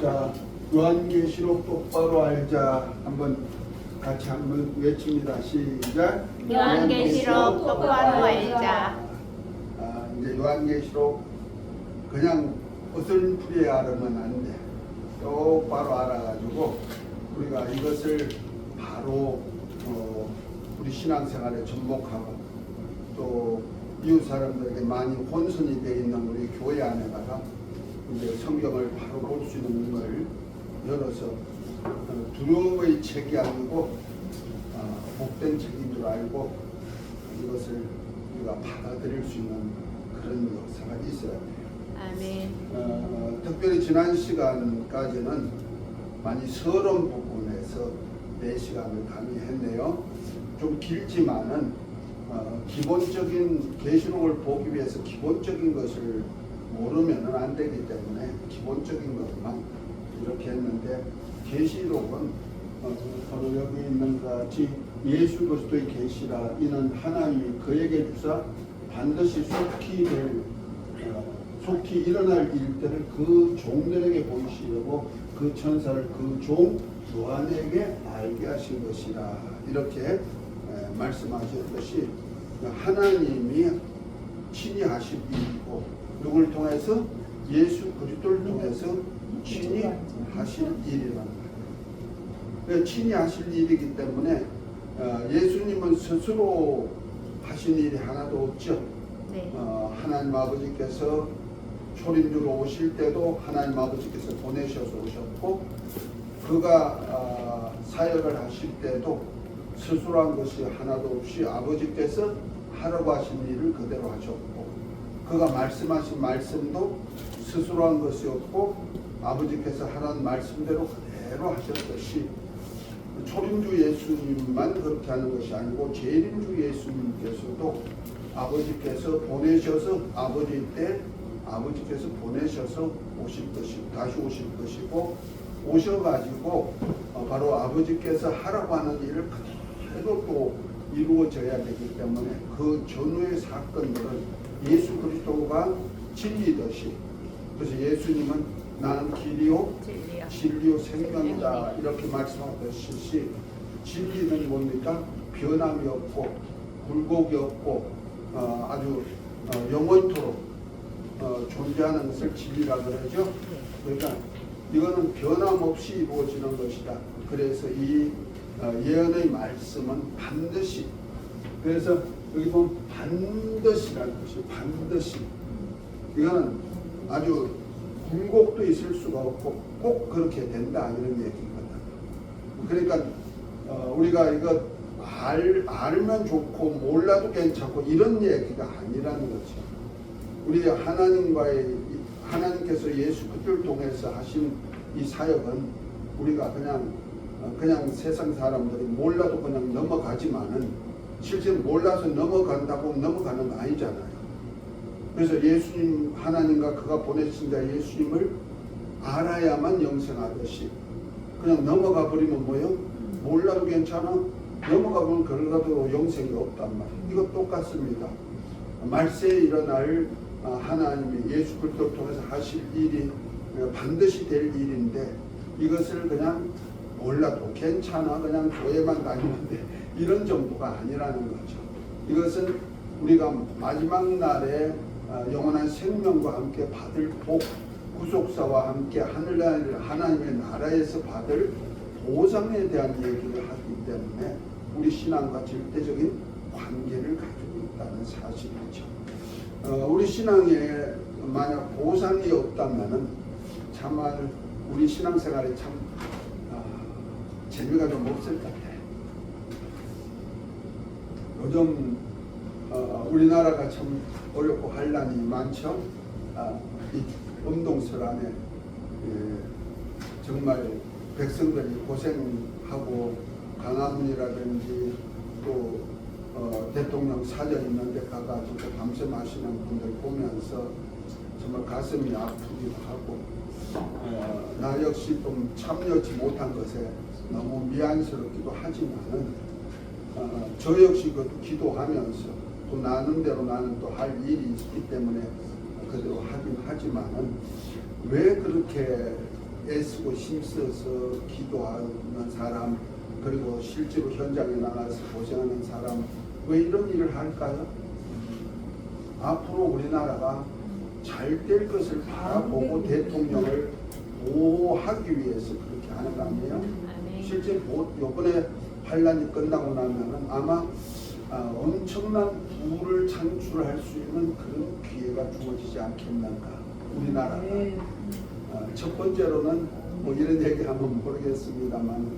자, 요한계시록 똑바로 알자. 같이 한번 외칩니다. 시작. 요한계시록 똑바로 알자. 이제 요한계시록 그냥 어설프게 알으면 안 돼. 똑바로 알아가지고 우리가 이것을 바로 우리 신앙생활에 접목하고 또 이웃 사람들에게 많이 혼선이 되어 있는 우리 교회 안에다가 이제 성경을 바로 볼 수 있는 걸 열어서 두려움의 책이 아니고 복된 책인 줄 알고 이것을 우리가 받아들일 수 있는 그런 역사가 있어야 돼요. 아멘. 특별히 지난 시간까지는 많이 서론 부분에서 4시간을 강의했네요. 좀 길지만은 기본적인 계시록을 보기 위해서 기본적인 것을 모르면은 안 되기 때문에 기본적인 것만 이렇게 했는데, 계시록은 바로 여기 있는 것 같이 예수 그리스도의 계시라 이는 하나님이 그에게 주사 반드시 속히 일어날 일들을 그 종들에게 보이시려고 그 천사를 그 종 요한에게 알게 하신 것이라, 이렇게 말씀하셨듯이 하나님이 친히 하실 일이고 누굴 통해서? 예수 그리스도를 통해서 친히 하실 일이라는 거예요. 친히 하실 일이기 때문에 예수님은 스스로 하신 일이 하나도 없죠. 네. 하나님 아버지께서 초림주로 오실 때도 하나님 아버지께서 보내셔서 오셨고, 그가 사역을 하실 때도 스스로 한 것이 하나도 없이 아버지께서 하라고 하신 일을 그대로 하셨고, 그가 말씀하신 말씀도 스스로 한 것이 없고 아버지께서 하라는 말씀대로 그대로 하셨듯이, 초림주 예수님만 그렇게 하는 것이 아니고 재림주 예수님께서도 아버지께서 보내셔서 아버지 때 아버지께서 보내셔서 오실 것이고 다시 오실 것이고, 오셔가지고 바로 아버지께서 하라고 하는 일을 그대로 또 이루어져야 되기 때문에 그 전후의 사건들은 예수 그리스도가 진리듯이, 그래서 예수님은 나는 길이요 진리요 생명이다 이렇게 말씀하셨듯이, 진리는 뭡니까? 변함이 없고 굴곡이 없고 아주 영원토록 존재하는 것을 진리라 그러죠. 그러니까 이거는 변함없이 이루어지는 것이다. 그래서 이 예언의 말씀은 반드시, 그래서 여기 보면 반드시라는 것이, 반드시 이거는 아주 굴곡도 있을 수가 없고 꼭 그렇게 된다 이런 얘기거든. 그러니까 우리가 이거 알면 좋고 몰라도 괜찮고 이런 얘기가 아니라는 거죠. 우리 하나님께서 예수 그리스도를 통해서 하신 이 사역은 우리가 그냥 세상 사람들이 몰라도 그냥 넘어가지만은 실제 몰라서 넘어간다고 넘어가는 거 아니잖아요. 그래서 예수님, 하나님과 그가 보내신 자 예수님을 알아야만 영생하듯이 그냥 넘어가 버리면 뭐예요? 몰라도 괜찮아? 넘어가 보면 그러다도 영생이 없단 말이에요. 이거 똑같습니다. 말세에 일어날 하나님이 예수 그리스도를 통해서 하실 일이 반드시 될 일인데, 이것을 그냥 몰라도 괜찮아 그냥 교회만 다니면 돼 이런 정도가 아니라는 거죠. 이것은 우리가 마지막 날에 영원한 생명과 함께 받을 복, 구속사와 함께 하나님의 나라에서 받을 보상에 대한 얘기를 하기 때문에 우리 신앙과 절대적인 관계를 가지고 있다는 사실이죠. 우리 신앙에 만약 보상이 없다면은 정말 우리 신앙생활에 참 재미가 좀 없을 것 같아요. 요즘 우리나라가 참 어렵고 환란이 많죠. 이 운동설 안에 정말 백성들이 고생하고 강화문이라든지 또 대통령 사저 있는 데 가가지고 밤새 마시는 분들 보면서 정말 가슴이 아프기도 하고 나 역시 좀 참여치 못한 것에 너무 미안스럽기도 하지만은 저 역시 그것도 기도하면서 또 나는 대로 나는 또 할 일이 있기 때문에 그대로 하긴 하지만은 왜 그렇게 애쓰고 힘써서 기도하는 사람, 그리고 실제로 현장에 나가서 고생하는 사람, 왜 이런 일을 할까요? 앞으로 우리나라가 잘 될 것을 바라보고 대통령을 보호하기 위해서 그렇게 하는 거 아니에요? 아멘. 실제 요번에 반란이 끝나고 나면은 아마 엄청난 부를 창출할 수 있는 그런 기회가 주어지지 않겠는가, 우리나라가. 첫 번째로는 뭐 이런 얘기하면 모르겠습니다만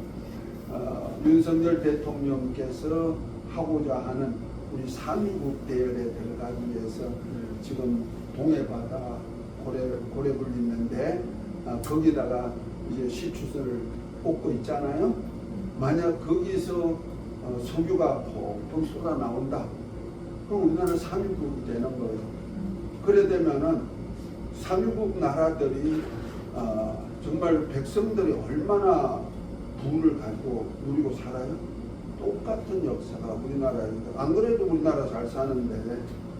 윤석열 대통령께서 하고자 하는 우리 3.29 대열에 들어가기 위해서 지금 동해바다 고래굴 있는데 거기다가 이제 시추선을 꽂고 있잖아요. 만약 거기서 석유가 펑펑 쏟아 나온다, 그럼 우리나라는 3.29이 되는 거예요. 그래 되면은 3.29 나라들이 정말 백성들이 얼마나 부를 가지고 누리고 살아요? 똑같은 역사가 우리나라에, 안 그래도 우리나라 잘 사는데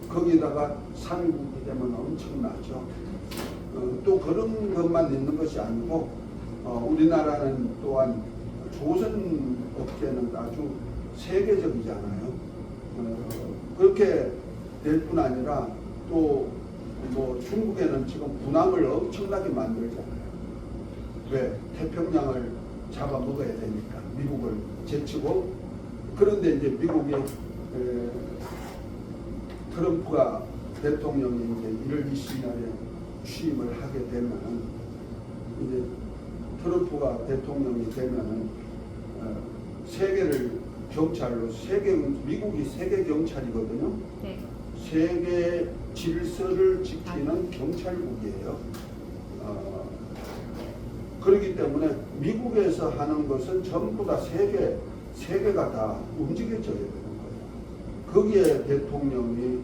거기다가 3.29이 되면 엄청나죠. 또 그런 것만 있는 것이 아니고 우리나라는 또한 조선 업계는 아주 세계적이잖아요. 그렇게 될 뿐 아니라 또 뭐 중국에는 지금 군함을 엄청나게 만들잖아요. 왜? 태평양을 잡아먹어야 되니까 미국을 제치고. 그런데 이제 미국이 트럼프가 대통령이 이제 1월 20일에 취임을 하게 되면은, 이제 트럼프가 대통령이 되면은 세계를 경찰로, 미국이 세계 경찰이거든요. 네. 세계 질서를 지키는 경찰국이에요. 그렇기 때문에 미국에서 하는 것은 전부 다 세계가 다 움직여져야 되는 거예요. 거기에 대통령이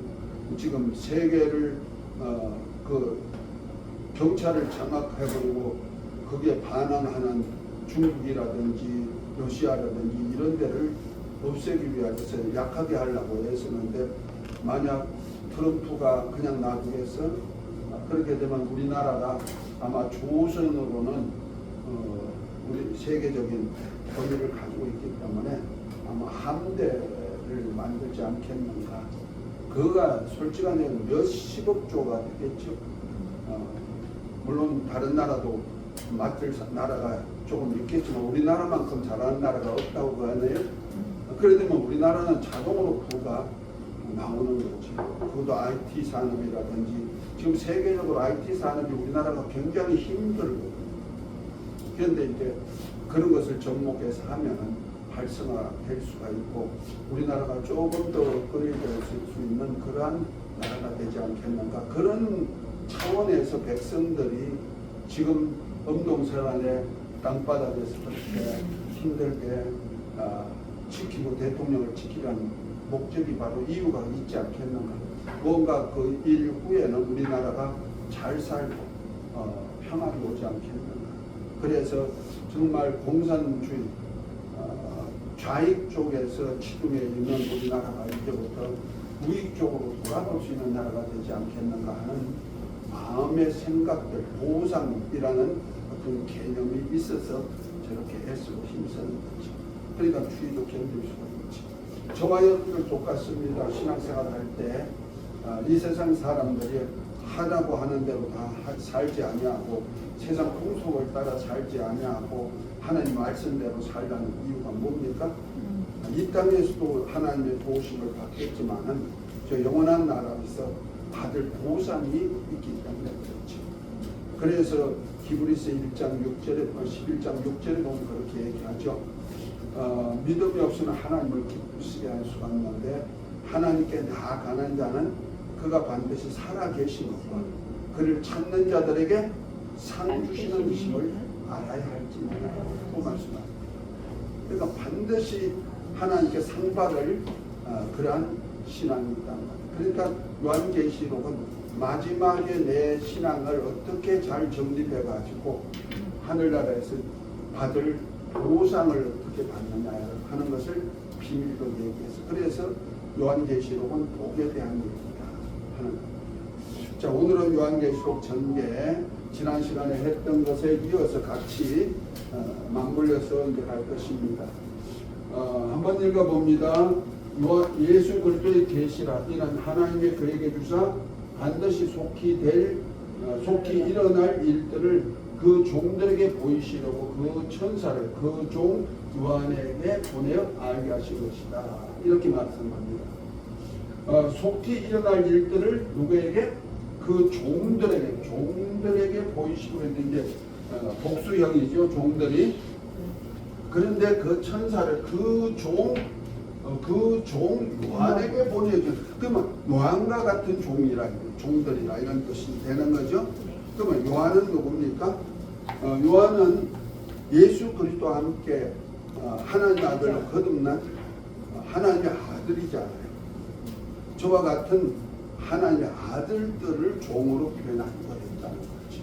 지금 세계를 그 경찰을 장악해버리고 거기에 반항하는 중국이라든지 러시아라든지 이런 데를 없애기 위해서 약하게 하려고 했었는데, 만약 트럼프가 그냥 놔두겠어? 그렇게 되면 우리나라가 아마 조선으로는 우리 세계적인 권위를 가지고 있기 때문에 아마 함대를 만들지 않겠는가. 그거가 솔직한 얘기는 몇십억 조가 되겠죠. 물론 다른 나라도 맡을 나라가 조금 있겠지만 우리나라만큼 잘하는 나라가 없다고 하네요. 그래 되면 우리나라는 자동으로 부가 나오는 거지. 그것도 IT 산업이라든지, 지금 세계적으로 IT 산업이 우리나라가 굉장히 힘들거든요. 그런데 이제 그런 것을 접목해서 하면은 활성화될 수가 있고 우리나라가 조금 더 업그레이드 될 수 있는 그러한 나라가 되지 않겠는가. 그런 차원에서 백성들이 지금 엄동설안에 땅바닥에서 그렇게 힘들게 지키고 대통령을 지키라는 목적이 바로 이유가 있지 않겠는가. 뭔가 그 일 후에는 우리나라가 잘 살고 평안이 오지 않겠는가. 그래서 정말 공산주의 좌익 쪽에서 지금에 있는 우리나라가 이제부터 우익 쪽으로 돌아올 수 있는 나라가 되지 않겠는가 하는 마음의 생각들, 보상이라는 어떤 개념이 있어서 저렇게 애쓰고 힘쓰는 거죠. 그러니까 추위도 견딜 수가 있지. 저와 여러분들 똑같습니다. 신앙생활을 할 때 이 세상 사람들이 하라고 하는 대로 다 살지 아니하고 세상 풍속을 따라 살지 아니하고 하나님 말씀대로 살라는 이유가 뭡니까? 이 땅에서도 하나님의 도우심을 받겠지만은 저 영원한 나라에서 받을 보상이 있기 때문에 그렇죠. 그래서 히브리서 1장 6절에 11장 6절에 보면 그렇게 얘기하죠. 믿음이 없으면 하나님을 기쁘시게 할 수가 없는데 하나님께 나아가는 자는 그가 반드시 살아계시는가, 그를 찾는 자들에게 상 주시는 것임을 알아야 할지라고 말씀합니다. 그러니까 반드시 하나님께 상 받을 그러한 신앙이 있다. 그러니까 요한계시록은 마지막에 내 신앙을 어떻게 잘 정립해 가지고 하늘나라에서 받을 보상을 어떻게 받느냐 하는 것을 비밀로 얘기해서, 그래서 요한계시록은 복에 대한 얘기다 하는 겁니다. 자, 오늘은 요한계시록 전개 지난 시간에 했던 것에 이어서 같이 맞물려서 이제 갈 것입니다. 한번 읽어봅니다. 예수 그리스도의 계시라 이는 하나님의 그에게 주사 반드시 속히 일어날 일들을 그 종들에게 보이시려고 그 천사를 그 종 요한에게 보내어 알게 하신 것이다. 이렇게 말씀합니다. 속히 일어날 일들을 누구에게? 그 종들에게 보이시고 했는데 복수형이죠. 종들이. 그런데 그 천사를 그 종 요한에게 보내줘. 그러면 요한과 같은 종들이라 이런 뜻이 되는 거죠. 그러면 요한은 누굽니까? 요한은 예수 그리스도와 함께 하나님 아들로 거듭난 하나님의 아들이잖아요. 저와 같은 하나님의 아들들을 종으로 표현한 거였다는 거죠.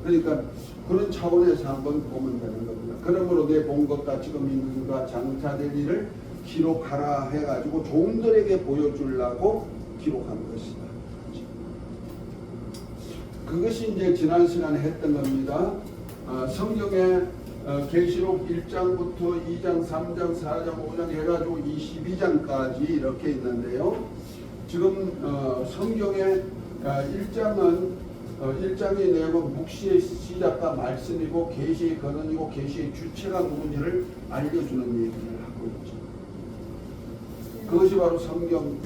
그러니까 그런 차원에서 한번 보면 되는 겁니다. 그러므로 내 본 것과 지금 있는 것과 장차될 일을 기록하라 해가지고 종들에게 보여주려고 기록한 것이다. 그것이 이제 지난 시간에 했던 겁니다. 성경에 계시록 1장부터 2장, 3장, 4장, 5장 해가지고 22장까지 이렇게 있는데요. 지금 성경의 1장의 내용은 묵시의 시작과 말씀이고 계시의 근원이고 계시의 주체가 누군지를 알려주는 얘기를 하고 있죠. 그것이 바로 성경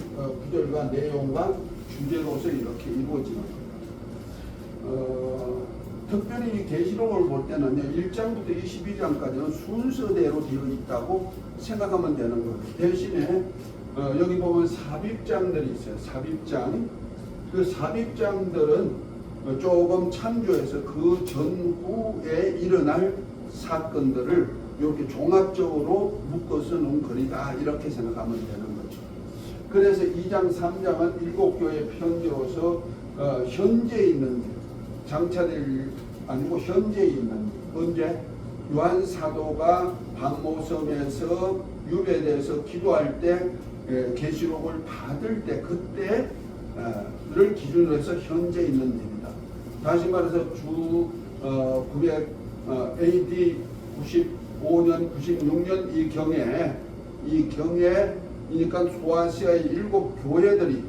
구절과 내용과 주제로서 이렇게 이루어지는 겁니다. 특별히 이 계시록을 볼 때는요, 1장부터 22장까지는 순서대로 되어 있다고 생각하면 되는 거예요. 대신에 여기 보면 삽입장들이 있어요. 삽입장. 그 삽입장들은 조금 참조해서 그 전후에 일어날 사건들을 이렇게 종합적으로 묶어서 놓은 글이다. 이렇게 생각하면 되는 거죠. 그래서 2장, 3장은 7교회 편지로서 현재 있는 장차될 일 아니고 현재 있는 언제 요한 사도가 박모섬에서 유배돼서 기도할 때 계시록을 받을 때 그때를 기준으로 해서 현재 있는 일이다. 다시 말해서 AD 95년, 96년 이 경에이니까 소아시아의 7교회들이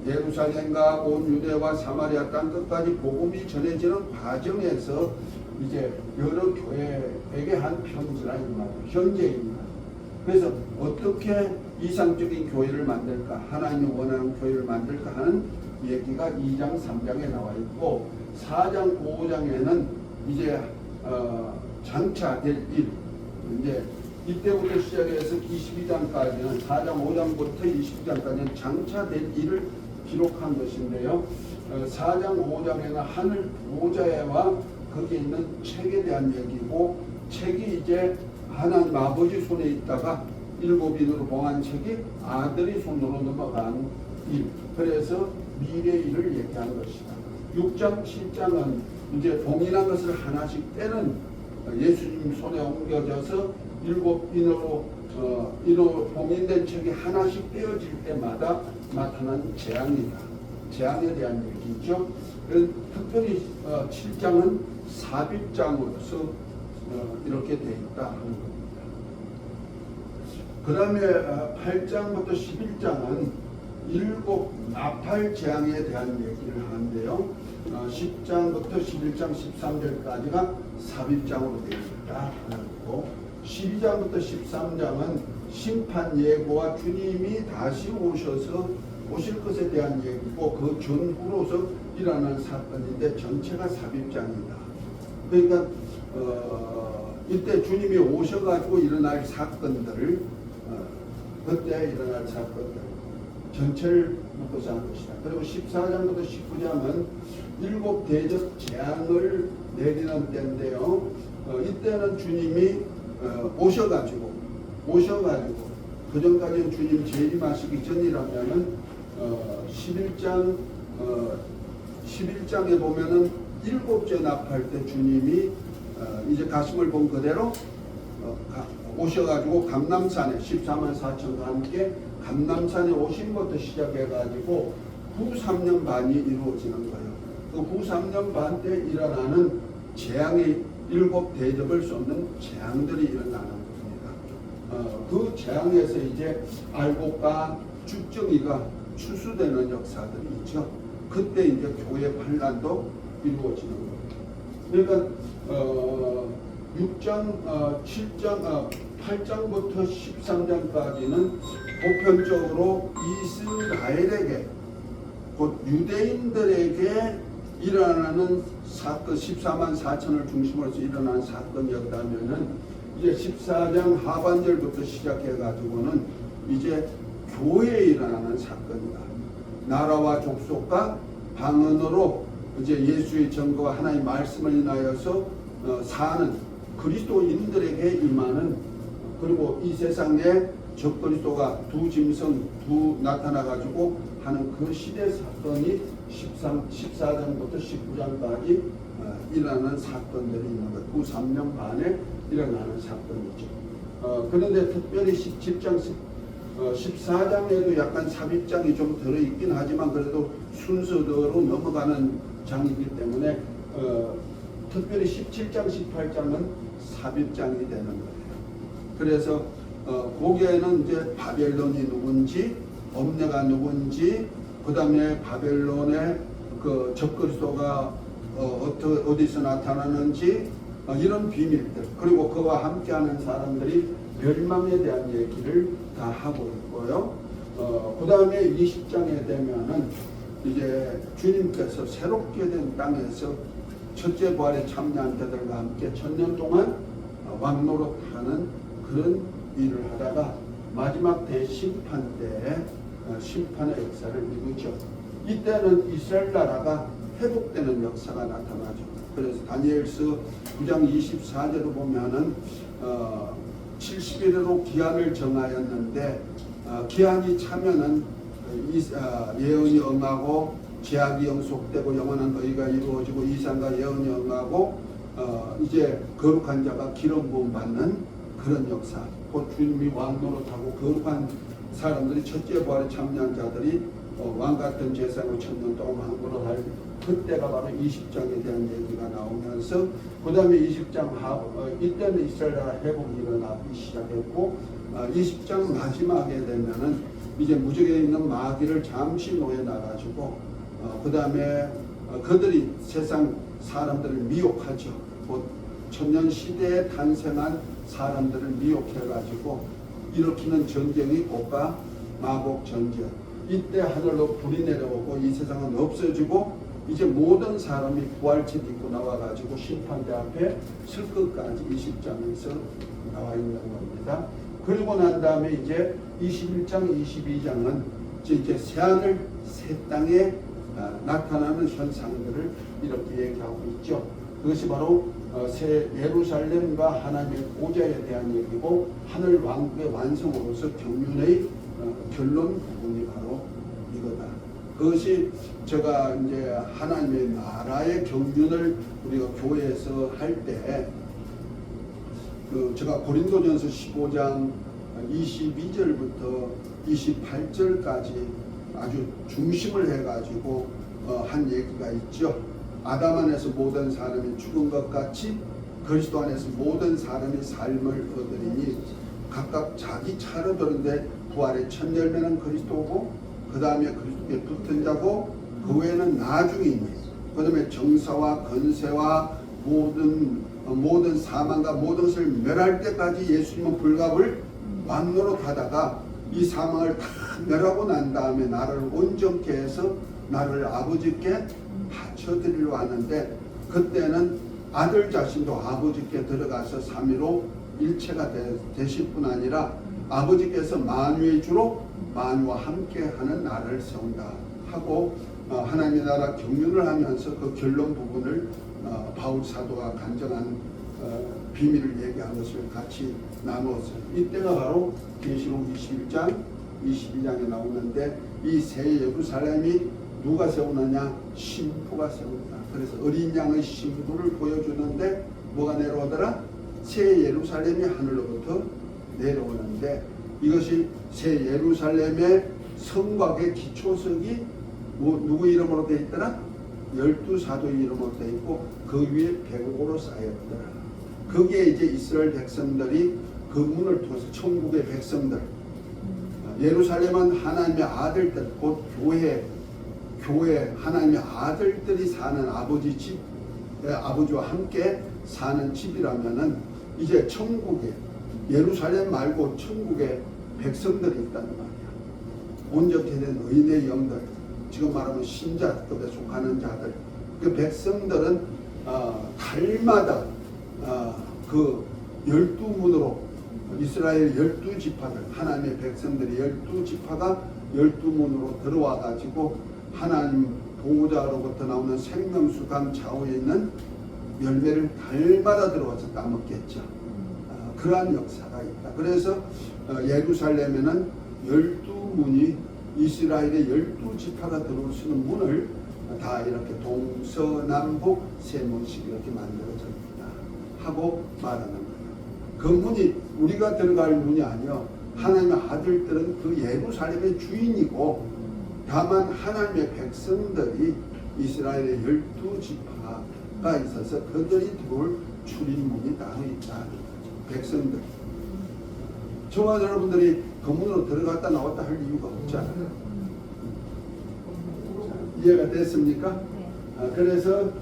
예루살렘과 온 유대와 사마리아 땅 끝까지 복음이 전해지는 과정에서 이제 여러 교회에게 한 편지라 이 말이에요. 현재 있는. 그래서 어떻게 이상적인 교회를 만들까, 하나님이 원하는 교회를 만들까 하는 얘기가 2장, 3장에 나와 있고 4장, 5장에는 이제 장차 될 일, 이제 이때부터 시작해서 22장까지는 4장, 5장부터 22장까지는 장차 될 일을 기록한 것인데요. 4장, 5장에는 하늘 보좌와 거기에 있는 책에 대한 얘기고 책이 이제 하나님 아버지 손에 있다가 7인으로 봉한 책이 아들이 손으로 넘어간 일. 그래서 미래 일을 얘기한 것이다. 6장, 7장은 이제 봉인한 것을 하나씩 떼는 예수님 손에 옮겨져서 7인으로 봉인된 책이 하나씩 떼어질 때마다 나타난 재앙이다. 재앙에 대한 얘기죠. 특별히 7장은 삽입장으로서 이렇게 되어 있다 하는 겁니다. 그 다음에 8장부터 11장은 7 나팔 재앙에 대한 얘기를 하는데요. 10장부터 11장 13절까지가 삽입장으로 되어 있다 하는 거고 12장부터 13장은 심판 예고와 주님이 다시 오실 것에 대한 얘기고 그 전후로서 일어나는 사건인데 전체가 삽입장이다. 그러니까 이때 주님이 오셔가지고 일어날 사건들을 그때 일어날 사건들 전체를 묶어서 한 것이다. 그리고 14장부터 19장은 7 대적 재앙을 내리는 때인데요. 이때는 주님이 오셔가지고 그 전까지는 주님 재림하시기 전이라면은 11장에 보면은 7째 나팔 때 주님이 이제 가슴을 본 그대로 오셔가지고 감람산에 14만 4천과 함께 감람산에 오신 것부터 시작해가지고 후 3년 반이 이루어지는 거예요. 그 후 3년 반 때 일어나는 재앙이 7 대접을 쏟는 재앙들이 일어나는 겁니다. 그 재앙에서 이제 알곡과 죽정이가 추수되는 역사들이 있죠. 그때 이제 교회 반란도 이루어지는 겁니다. 그러니까 6장, 7장, 8장부터 13장까지는 보편적으로 이스라엘에게 곧 유대인들에게 일어나는 사건 14만 4천을 중심으로 해서 일어난 사건이었다면은 이제 14장 하반절부터 시작해 가지고는 이제 교회에 일어나는 사건이다. 나라와 족속과 방언으로 이제 예수의 증거와 하나님의 말씀을 인하여서 사는 그리스도인들에게 임하는, 그리고 이 세상에 적그리스도가 두 짐승 나타나 가지고 하는 그 시대 사건이 14장부터 19장까지 일어나는 사건들이 있는 것. 그 3년 반에 일어나는 사건이죠. 그런데 특별히 17장 14장에도 약간 삽입장이 좀 들어있긴 하지만 그래도 순서대로 넘어가는 장이기 때문에 특별히 17장 18장은 삽입장이 되는 거예요. 그래서 거기에는 이제 바벨론이 누군지, 엄내가 누군지, 그 다음에 바벨론의 그 적그리스도가 어디서 나타나는지, 이런 비밀들, 그리고 그와 함께하는 사람들이 멸망에 대한 얘기를 다 하고 있고요. 그 다음에 20장에 되면은 이제 주님께서 새롭게 된 땅에서 첫째 부활에 참여한 자들과 함께 1000년 동안 왕노릇하는 그런 일을 하다가 마지막 대심판 때에 심판의 역사를 이루죠. 이때는 이스라엘 나라가 회복되는 역사가 나타나죠. 그래서 다니엘서 9장 24절을 보면은 70일으로 기한을 정하였는데 기한이 차면은 예언이 응하고 제약이 영속되고 영원한 의가 이루어지고 이상과 예언이 응하고 이제 거룩한 자가 기름 부음 받는 그런 역사. 곧 주님이 왕노릇하고 거룩한 사람들이 첫째 부활에 참여한 자들이 왕 같은 제사로 1000년 동안 왕노릇할 그때가 바로 20장에 대한 얘기가 나오면서 그 다음에 20장 이때는 이스라엘 나라 회복이 일어나기 시작했고 20장 마지막에 되면은 이제 무적에 있는 마귀를 잠시 놓여놔가지고 그 다음에 그들이 세상 사람들을 미혹하죠. 곧 천년 시대에 탄생한 사람들을 미혹해가지고 일으키는 전쟁이 고가 마곡 전쟁. 이때 하늘로 불이 내려오고 이 세상은 없어지고 이제 모든 사람이 부활체 입고 나와가지고 심판대 앞에 설 것까지 20장에서 나와 있는 겁니다. 그리고 난 다음에 이제 21장, 22장은 이제 새하늘, 새 땅에 나타나는 현상들을 이렇게 얘기하고 있죠. 그것이 바로 새 예루살렘과 하나님의 보좌에 대한 얘기고 하늘 왕국의 완성으로서 경륜의 결론 부분이 바로 이거다. 그것이 제가 이제 하나님의 나라의 경륜을 우리가 교회에서 할 때 제가 고린도전서 15장 22절부터 28절까지 아주 중심을 해가지고 한 얘기가 있죠. 아담 안에서 모든 사람이 죽은 것 같이 그리스도 안에서 모든 사람이 삶을 얻으리니 각각 자기 차로 들은데 부활의 첫 열매는 그리스도고 그 다음에 그리스도께 붙은 자고 그 외에는 나중이니 그 다음에 정사와 건세와 모든 사망과 모든 것을 멸할 때까지 예수님은 불갑을 왕노릇하다가 이 사망을 다 멸하고 난 다음에 나를 온전케 해서 나를 아버지께 바쳐드리려 하는데 그때는 아들 자신도 아버지께 들어가서 삼위로 일체가 되실 뿐 아니라 아버지께서 만유의 주로 만유와 함께하는 나라를 세운다 하고 하나님의 나라 경륜을 하면서 그 결론 부분을 바울 사도가 간증한 비밀을 얘기한 것을 같이 나누었어요. 이때가 바로 계시록 21장 22장에 나오는데 이 새 예루살렘이 누가 세우느냐? 신부가 세운다. 그래서 어린 양의 신부를 보여주는데 뭐가 내려오더라? 새 예루살렘이 하늘로부터 내려오는데 이것이 새 예루살렘의 성곽의 기초석이 누구 이름으로 되어 있더라? 12사도의 이름으로 되어 있고 그 위에 벽으로 쌓였더라. 거기에 이제 이스라엘 백성들이 그 문을 통해서 천국의 백성들, 예루살렘은 하나님의 아들들, 곧 교회 하나님의 아들들이 사는 아버지 집, 아버지와 함께 사는 집이라면은 이제 천국에 예루살렘 말고 천국에 백성들이 있다는 말이야. 온전히 된 의인의 영들, 지금 말하면 신자급에 속하는 자들. 그 백성들은 달마다 그 12문으로 이스라엘 12지파들, 하나님의 백성들이 12지파가 12문으로 들어와 가지고 하나님 보호자로부터 나오는 생명수강 좌우에 있는 열매를 달마다 들어와서 따먹겠죠. 그러한 역사가 있다. 그래서 예루살렘에는 12문이 이스라엘의 12지파가 들어올 수 있는 문을 다 이렇게 동서남북 세 문씩 이렇게 만들어져 있다 하고 말하는 거예요. 그 문이 우리가 들어갈 문이 아니요, 하나님의 아들들은 그 예루살렘의 주인이고, 다만 하나님의 백성들이 이스라엘의 12지파가 있어서 그들이 들어올 출입문이 따로 있다. 백성들, 저와 여러분들이 그 문으로 들어갔다 나왔다 할 이유가 없잖아요. 이해가 됐습니까? 그래서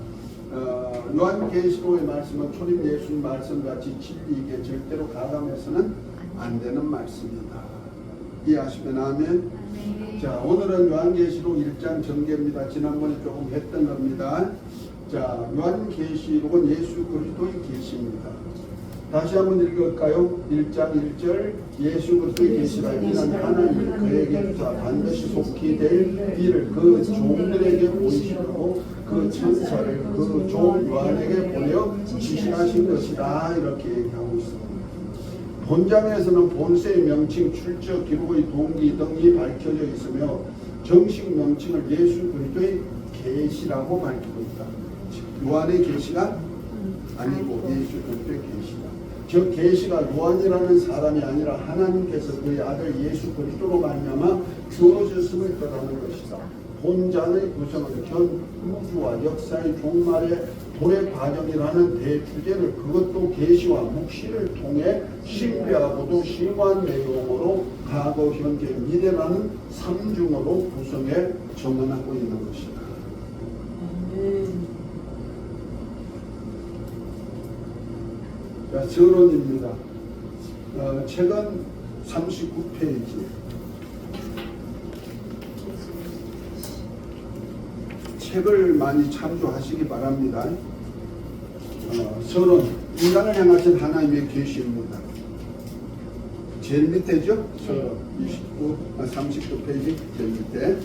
요한계시록의 말씀은 초림 예수님 말씀같이 진리에게 절대로 가감해서는 안 되는 말씀이다. 이해하시면 아멘. 자, 오늘은 요한계시록 1장 전개입니다. 지난번에 조금 했던 겁니다. 자, 요한계시록은 예수 그리스도의 계시입니다. 다시 한번 읽을까요? 1장 1절 예수 그리스도의 계시라. 이는 하나님이 그에게 주사 반드시 속히 될 일을 그 종들에게 보이시고 그 천사를 그 종 요한에게 보내어 지시하신 것이다. 이렇게 얘기하고 있습니다. 본장에서는 본세의 명칭, 출처, 기록의 동기 등이 밝혀져 있으며 정식 명칭을 예수 그리스도의 계시라고 밝히고 있다. 요한의 계시가 아니고 예수 그리스도의 계시다. 저 계시가 요한이라는 사람이 아니라 하나님께서 그의 아들 예수 그리스도로 말미암아 주어졌음을 뜻하는 것이다. 본장의 구성은 현 우주와 역사의 종말의 도래 과정이라는 대주제를 그것도 계시와 묵시를 통해 신비하고도 심오한 내용으로 과거, 현재, 미래라는 삼중으로 구성해 정언하고 있는 것이다. 자, 서론입니다. 책은 39페이지. 책을 많이 참조하시기 바랍니다. 서론, 인간을 향하신 하나님의 계시입니다. 제일 밑에죠? 서론 39페이지 제일 밑에.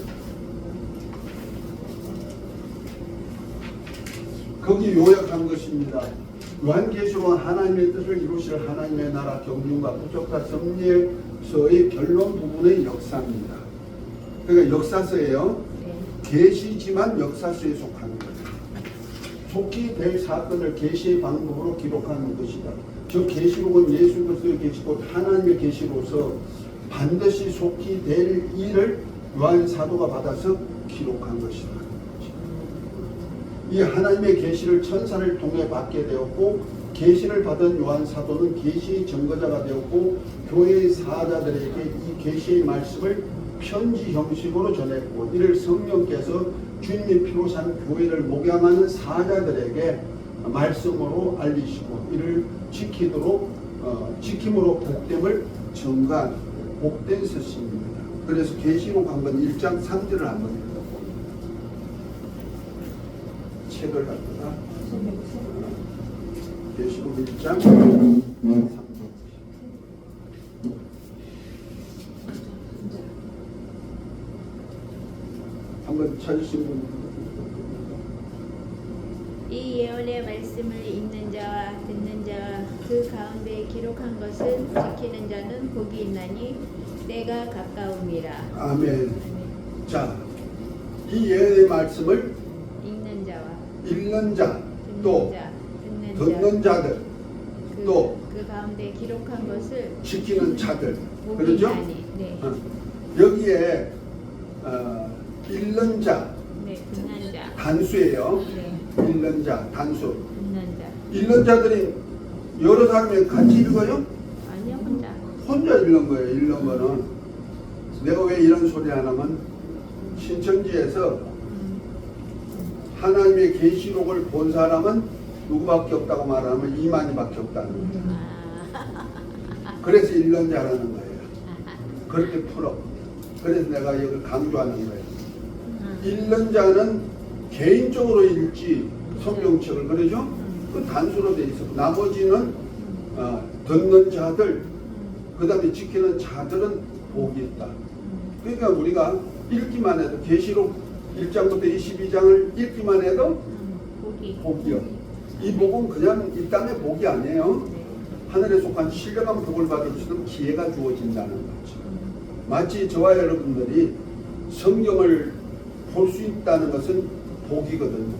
거기 요약한 것입니다. 요한계시록은 하나님의 뜻을 이루실 하나님의 나라 경륜과 부족과 섭리에서의 결론 부분의 역사입니다. 그러니까 역사서예요. 계시지만 역사서에 속하는 거예요. 속히 될 사건을 계시의 방법으로 기록하는 것이다. 저 계시록은 예수 그리스도의 계시고 하나님의 계시로서 반드시 속히 될 일을 요한 사도가 받아서 기록한 것이다. 이 하나님의 계시를 천사를 통해 받게 되었고, 계시를 받은 요한 사도는 계시의 증거자가 되었고, 교회의 사자들에게 이 계시의 말씀을 편지 형식으로 전했고, 이를 성령께서 주님이 피로 산 교회를 목양하는 사자들에게 말씀으로 알리시고, 이를 지킴으로 복됨을 증가한 복된 서신입니다. 그래서 계시록 한번 1장 3절을 한번 읽어봅니다. 책을 갖다가 계시록 1장 3절. 한번 찾으신 분. 이 예언의 말씀을 읽는 자와 듣는 자와 그 가운데 기록한 것을 지키는 자는 복이 있나니 때가 가까움이라. 아멘. 자, 이 예언의 말씀을 읽는 자, 또 듣는 자들, 또 그 가운데 기록한 것을 지키는 자들, 복이 그렇죠? 있나니. 네. 여기에 읽는 자, 네, 듣는 자, 단수예요. 네. 읽는 자, 단수. 있는 자. 읽는 자들이 여러 사람이 같이 읽어요? 아니요, 혼자. 혼자 읽는 거예요. 읽는 거는. 내가 왜 이런 소리 하냐면 신천지에서 하나님의 계시록을 본 사람은 누구밖에 없다고 말하면 이만희밖에 없다는 거죠. 그래서 읽는 자라는 거예요. 그렇게 풀어. 그래서 내가 이걸 강조하는 거예요. 읽는 자는 개인적으로 읽지 성경책을 그러죠? 그 단수로 돼 있어. 나머지는 듣는 자들, 그 다음에 지키는 자들은 복이 있다. 그러니까 우리가 읽기만 해도 계시록 1장부터 22장을 읽기만 해도 복이요. 이 복은 그냥 일단의 복이 아니에요. 하늘에 속한 신령한 복을 받을 수 있는 기회가 주어진다는 거죠. 마치 저와 여러분들이 성경을 볼 수 있다는 것은 복이거든요.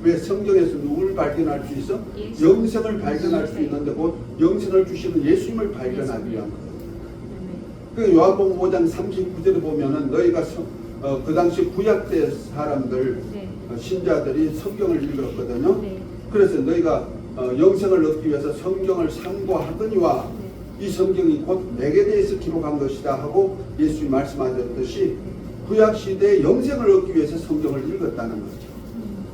왜 성경에서 누구를 발견할 수 있어? 영생을 발견할 수 있는데 곧 영생을 주시는 예수님을 발견하기 위한 거예요. 그 요한복음 5장 39절에 보면은 너희가 그 당시 구약 때 사람들 신자들이 성경을 읽었거든요. 그래서 너희가 영생을 얻기 위해서 성경을 상고하거니와 이 성경이 곧 내게 대해서 기록한 것이다 하고 예수님이 말씀하셨듯이 구약 시대에 영생을 얻기 위해서 성경을 읽었다는 거죠.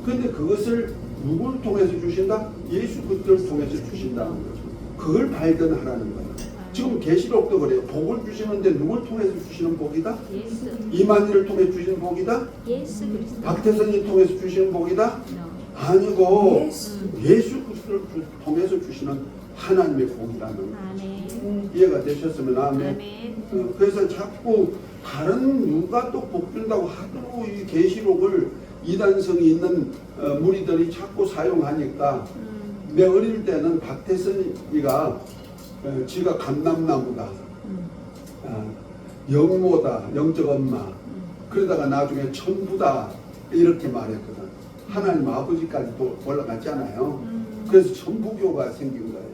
그런데 그것을 누구를 통해서 주신다? 예수 그리스도를 통해서 주신다는 거죠. 그걸 발견하라는 거예요. 지금 계시록도 그래요. 복을 주시는데 누굴 통해서 주시는 복이다? 예수. 이만희를 통해 주시는 복이다? 예수 그리스도. 박태선이 통해서 주시는 복이다? 아니고 예수 그리스도를 통해서 주시는 하나님의 복이라는 거죠. 이해가 되셨으면 아멘. 그래서 자꾸 다른 누가 또 복 준다고 하도 이 계시록을 이단성이 있는 무리들이 자꾸 사용하니까 내 어릴 때는 박태선이가 지가 감남나무다, 영모다, 영적 엄마, 그러다가 나중에 천부다 이렇게 말했거든. 하나님 아버지까지 또 올라갔잖아요. 그래서 천부교가 생긴 거예요.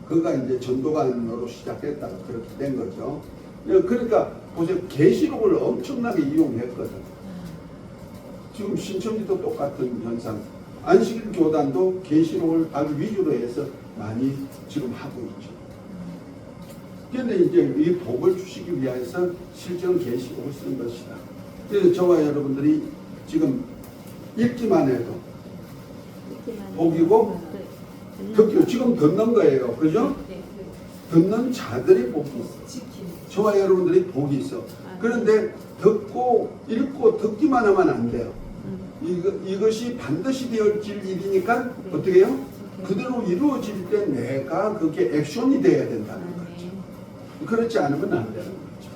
그가 이제 전도관으로 시작했다가 그렇게 된 거죠. 그러니까 보세요. 계시록을 엄청나게 이용했거든. 지금 신천지도 똑같은 현상. 안식일 교단도 계시록을 아주 위주로 해서 많이 지금 하고 있죠. 그런데 이제 이 복을 주시기 위해서 실제로 계시록을 쓴 것이다. 그래서 저와 여러분들이 지금 읽기만 해도 복이고 듣기로 지금 듣는 거예요. 그죠? 듣는 자들이 복이 있어. 저와 여러분들이 복이 있어. 그런데 듣고 읽고 듣기만 하면 안 돼요. 이것이 반드시 되어질 일이니까 어떻게 해요? 그대로 이루어질 때 내가 그게 액션이 돼야 된다는 거죠. 그렇지 않으면 안 되는 거죠.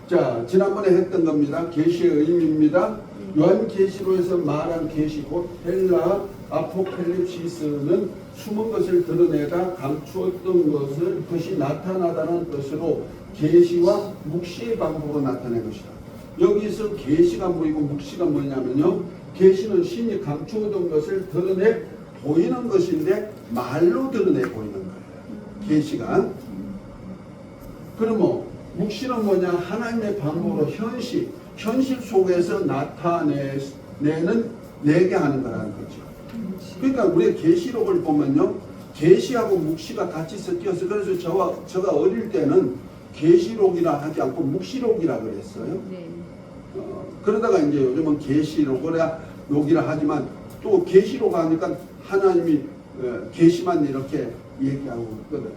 자, 지난번에 했던 겁니다. 계시의 의미입니다. 요한계시록에서 말한 계시 곧 헬라 아포칼립시스는 숨은 것을 드러내다 감추었던 것을 그것이 나타나다는 뜻으로 계시와 묵시의 방법으로 나타낸 것이다. 여기서 계시가 뭐이고 묵시가 뭐냐면요, 계시는 신이 감추었던 것을 드러내 보이는 것인데 말로 드러내 보이는 거예요. 계시가. 그러면 묵시는 뭐냐? 하나님의 방법으로 현실 속에서 나타내는 내게 하는 거라는 거죠. 그러니까 우리 계시록을 보면요, 계시하고 묵시가 같이 섞여서 그래서 저가 어릴 때는 계시록이라 하지 않고 묵시록이라 그랬어요. 그러다가 이제 요즘은 계시록이라 하지만 또 계시록 하니까 하나님이 계시만 이렇게 얘기하고 있거든.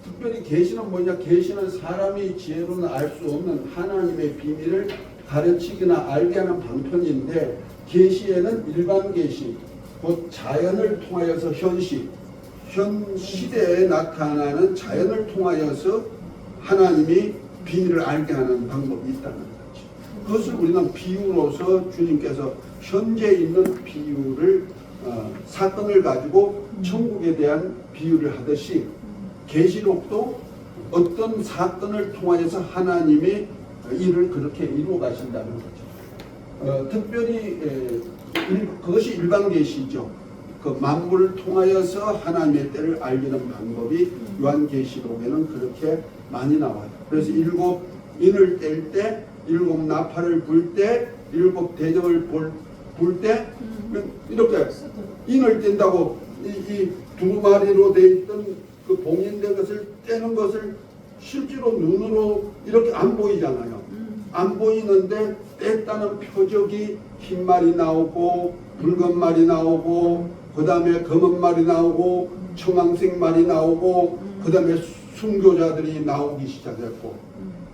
특별히 계시는 뭐냐? 계시는 사람이 지혜로는 알 수 없는 하나님의 비밀을 가르치거나 알게 하는 방편인데, 계시에는 일반 계시, 곧 자연을 통하여서 현 시대에 나타나는 자연을 통하여서 하나님이 비밀을 알게 하는 방법이 있다는 거죠. 그것을 우리는 비유로서 주님께서 현재 있는 비유를 사건을 가지고 천국에 대한 비유를 하듯이 계시록도 어떤 사건을 통하여서 하나님의 일을 그렇게 이루어 가신다는 거죠. 특별히 그것이 일반 계시죠. 그 만물을 통하여서 하나님의 때를 알리는 방법이 요한계시록에는 그렇게 많이 나와요. 그래서 일곱 인을 뗄 때, 일곱 나팔을 불 때 일곱 대접을 볼 때 이렇게 인을 뗀다고 이 두 마리로 돼 있던 그 봉인된 것을 떼는 것을 실제로 눈으로 이렇게 안 보이잖아요. 안 보이는데 뗐다는 표적이 흰 말이 나오고 붉은 말이 나오고 그 다음에 검은 말이 나오고 청황색 말이 나오고 그 다음에 순교자들이 나오기 시작했고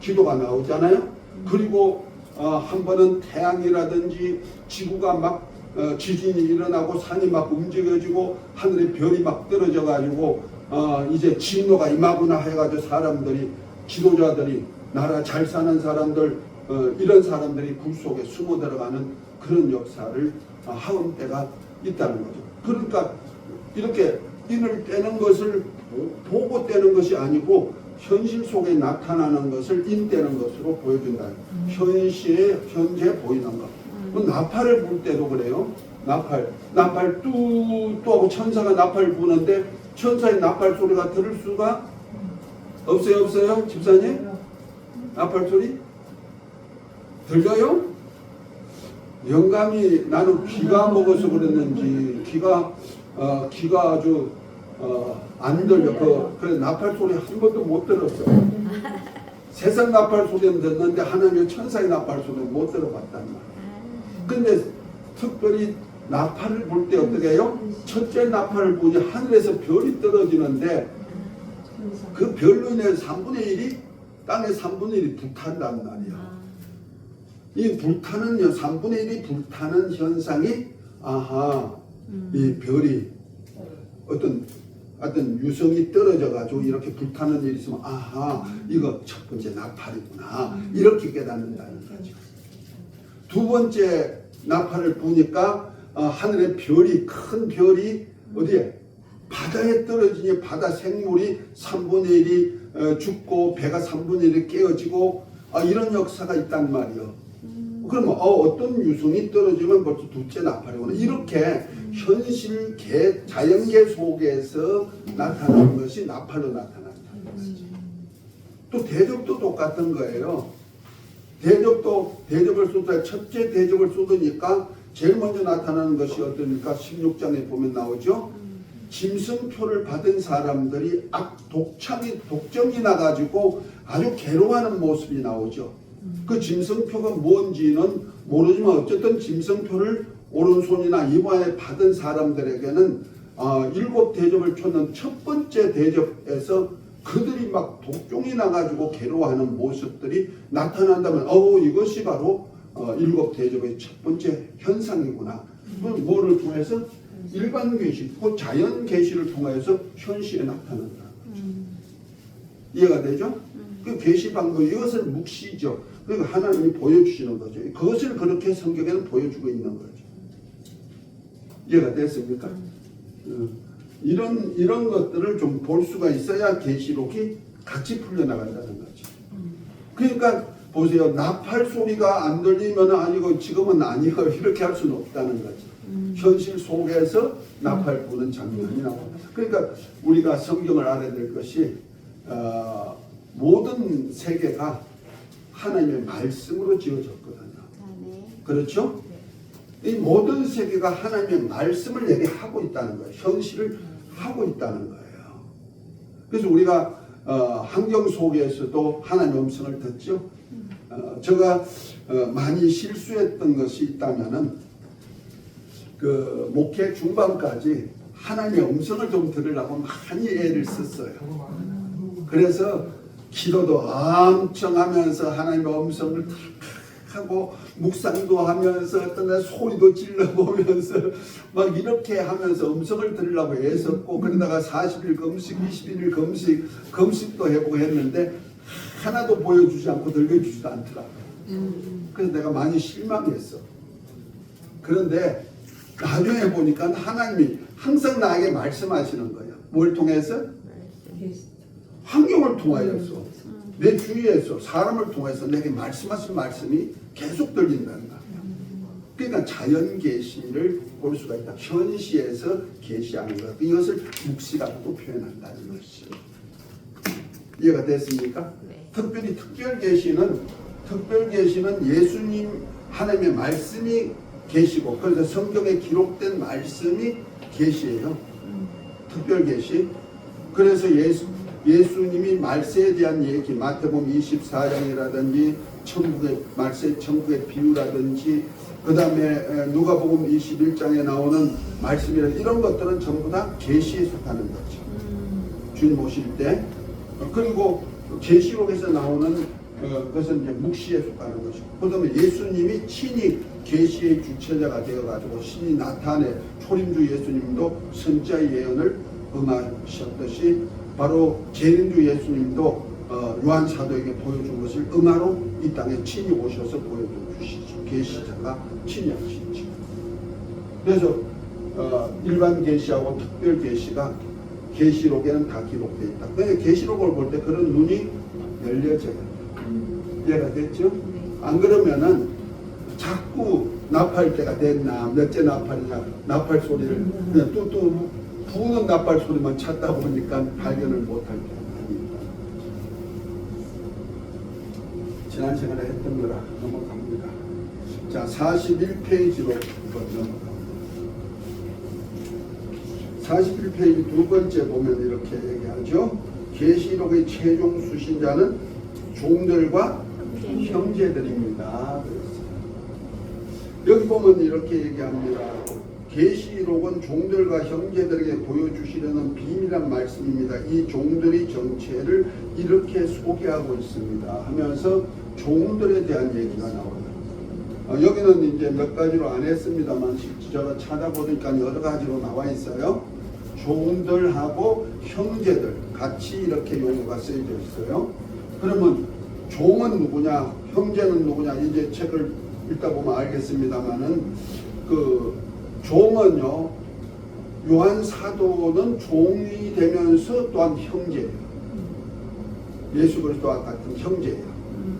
기도가 나오잖아요. 그리고 한 번은 태양이라든지 지구가 막 지진이 일어나고 산이 막 움직여지고 하늘에 별이 막 떨어져 가지고 이제 진노가 임하구나 해가지고 사람들이 지도자들이 나라 잘 사는 사람들 이런 사람들이 굴 속에 숨어 들어가는 그런 역사를 하은 때가 있다는 거죠. 그러니까 이렇게 인을 떼는 것을 보고 떼는 것이 아니고 현실 속에 나타나는 것을 인 떼는 것으로 보여준다. 현재 보이는 것. 나팔을 불 때도 그래요. 나팔 뚜 하고 천사가 나팔을 부는데 천사의 나팔 소리가 들을 수가 없어요 집사님? 나팔 소리? 들려요? 영감이 나는 귀가 먹어서 그랬는지 귀가 아주 안 들려. 그래 나팔 소리 한 번도 못 들었어. 세상 나팔 소리는 듣는데 하나님의 천사의 나팔 소리는 못 들어봤단 말이야. 근데 특별히 나팔을 불 때 어떻게 해요? 첫째 나팔을 부니 하늘에서 별이 떨어지는데 그 별로 인해서 3분의 1이 땅의 3분의 1이 불탄단 말이야. 이 불타는 3분의 1이 불타는 현상이 이 별이 어떤 유성이 떨어져 가지고 이렇게 불타는 일이 있으면 이거 첫 번째 나팔이구나 이렇게 깨닫는다는 거죠. 두 번째 나팔을 부니까 하늘의 별이 큰 별이 어디에 바다에 떨어지니 바다 생물이 3분의 1이 죽고 배가 3분의 1이 깨어지고 이런 역사가 있단 말이에요. 그러면 어떤 유성이 떨어지면 벌써 둘째 나팔이구나. 이렇게 현실 자연계 속에서 나타나는 것이 나팔로 나타난다는 것이죠. 또 대접도 똑같은 거예요. 대접을 쏟아 첫째 대접을 쏟으니까 제일 먼저 나타나는 것이 어떻습니까? 16장에 보면 나오죠. 짐승표를 받은 사람들이 독점이 나가지고 아주 괴로워하는 모습이 나오죠. 그 짐승표가 뭔지는 모르지만 어쨌든 짐승표를 오른손이나 이마에 받은 사람들에게는 일곱 대접을 쳤는 첫 번째 대접에서 그들이 막 독종이 나가지고 괴로워하는 모습들이 나타난다면 이것이 바로 일곱 대접의 첫 번째 현상이구나. 뭐를 통해서? 일반 계시, 그 자연 계시를 통해서 현시에 나타난다는 거죠. 이해가 되죠? 그 계시 방법 이것을 묵시죠. 그러니까 하나님이 보여주시는 거죠. 그것을 그렇게 성경에는 보여주고 있는 거죠. 이해가 됐습니까? 이런 것들을 좀 볼 수가 있어야 계시록이 같이 풀려나간다는 거죠. 그러니까 보세요. 나팔 소리가 안 들리면 이거 지금은 아니요 이렇게 할 수는 없다는 거죠. 현실 속에서 나팔 부는 장면이 나옵니다. 그러니까 우리가 성경을 알아야 될 것이 모든 세계가 하나님의 말씀으로 지어졌거든요. 그렇죠? 이 모든 세계가 하나님의 말씀을 얘기하고 있다는 거예요. 현실을 하고 있다는 거예요. 그래서 우리가 환경 속에서도 하나님의 음성을 듣죠. 제가 많이 실수했던 것이 있다면은 그 목회 중반까지 하나님의 음성을 좀 들으려고 많이 애를 썼어요. 그래서 기도도 엄청 하면서 하나님의 음성을 탁 하고 묵상도 하면서 어떤 날 소리도 질러보면서 막 이렇게 하면서 음성을 들으려고 애썼고 그러다가 40일 금식, 21일 금식도 해보고 했는데 하나도 보여주지 않고 들려주지도 않더라고요. 그래서 내가 많이 실망했어. 그런데 나중에 보니까 하나님이 항상 나에게 말씀하시는 거예요. 뭘 통해서? 환경을 통하여서 내 주위에서 사람을 통해서 내게 말씀하신 말씀이 계속 들린다는 거예요. 그러니까 자연 계시를 볼 수가 있다. 현시에서 계시하는 것. 이것을 묵시라고 표현한다는 것이죠. 이해가 됐습니까? 네. 특별히 특별 계시는 예수님 하나님의 말씀이 계시고, 그래서 성경에 기록된 말씀이 계시예요. 특별 계시. 그래서 예수님이 말세에 대한 얘기, 마태복음 24장이라든지 천국의 비유라든지, 그 다음에 누가복음 21장에 나오는 말씀이라, 이런 것들은 전부 다 계시에 속하는 거죠. 주님 오실 때. 그리고 계시록에서 나오는 그것은 이제 묵시에 속하는 것이고, 그 다음에 예수님이 친히 계시의 주체자가 되어가지고 신이 나타내 초림주 예수님도 선자의 예언을 응하셨듯이, 바로 재림주 예수님도 요한 사도에게 보여준 것을 응하로 이 땅에 친히 오셔서 보여주시죠. 계시자가 친히 하시죠. 그래서 일반 계시하고 특별 계시가 계시록에는 다 기록되어 있다. 그러니까 계시록을 볼 때 그런 눈이 열려져요. 이해가 됐죠? 안 그러면은 자꾸 나팔 때가 됐나, 몇째 나팔이냐, 나팔 소리를 그냥 또 부는 나팔 소리만 찾다 보니까 발견을 못할 때가 아닙니다. 지난 시간에 했던 거라 넘어갑니다. 자, 41페이지로 넘어갑니다. 41페이지 두 번째 보면 이렇게 얘기하죠. 계시록의 최종 수신자는 종들과 형제들입니다. 여기 보면 이렇게 얘기합니다. 계시록은 종들과 형제들에게 보여주시려는 비밀한 말씀입니다. 이 종들의 정체를 이렇게 소개하고 있습니다 하면서 종들에 대한 얘기가 나와요. 여기는 이제 몇 가지로 안 했습니다만 제가 찾아보니까 여러 가지로 나와 있어요. 종들하고 형제들 같이 이렇게 용어가 쓰여져 있어요. 그러면 종은 누구냐, 형제는 누구냐, 이제 책을 읽다 보면 알겠습니다만은, 그 종은요, 요한 사도는 종이 되면서 또한 형제예요. 예수 그리스도와 같은 형제예요.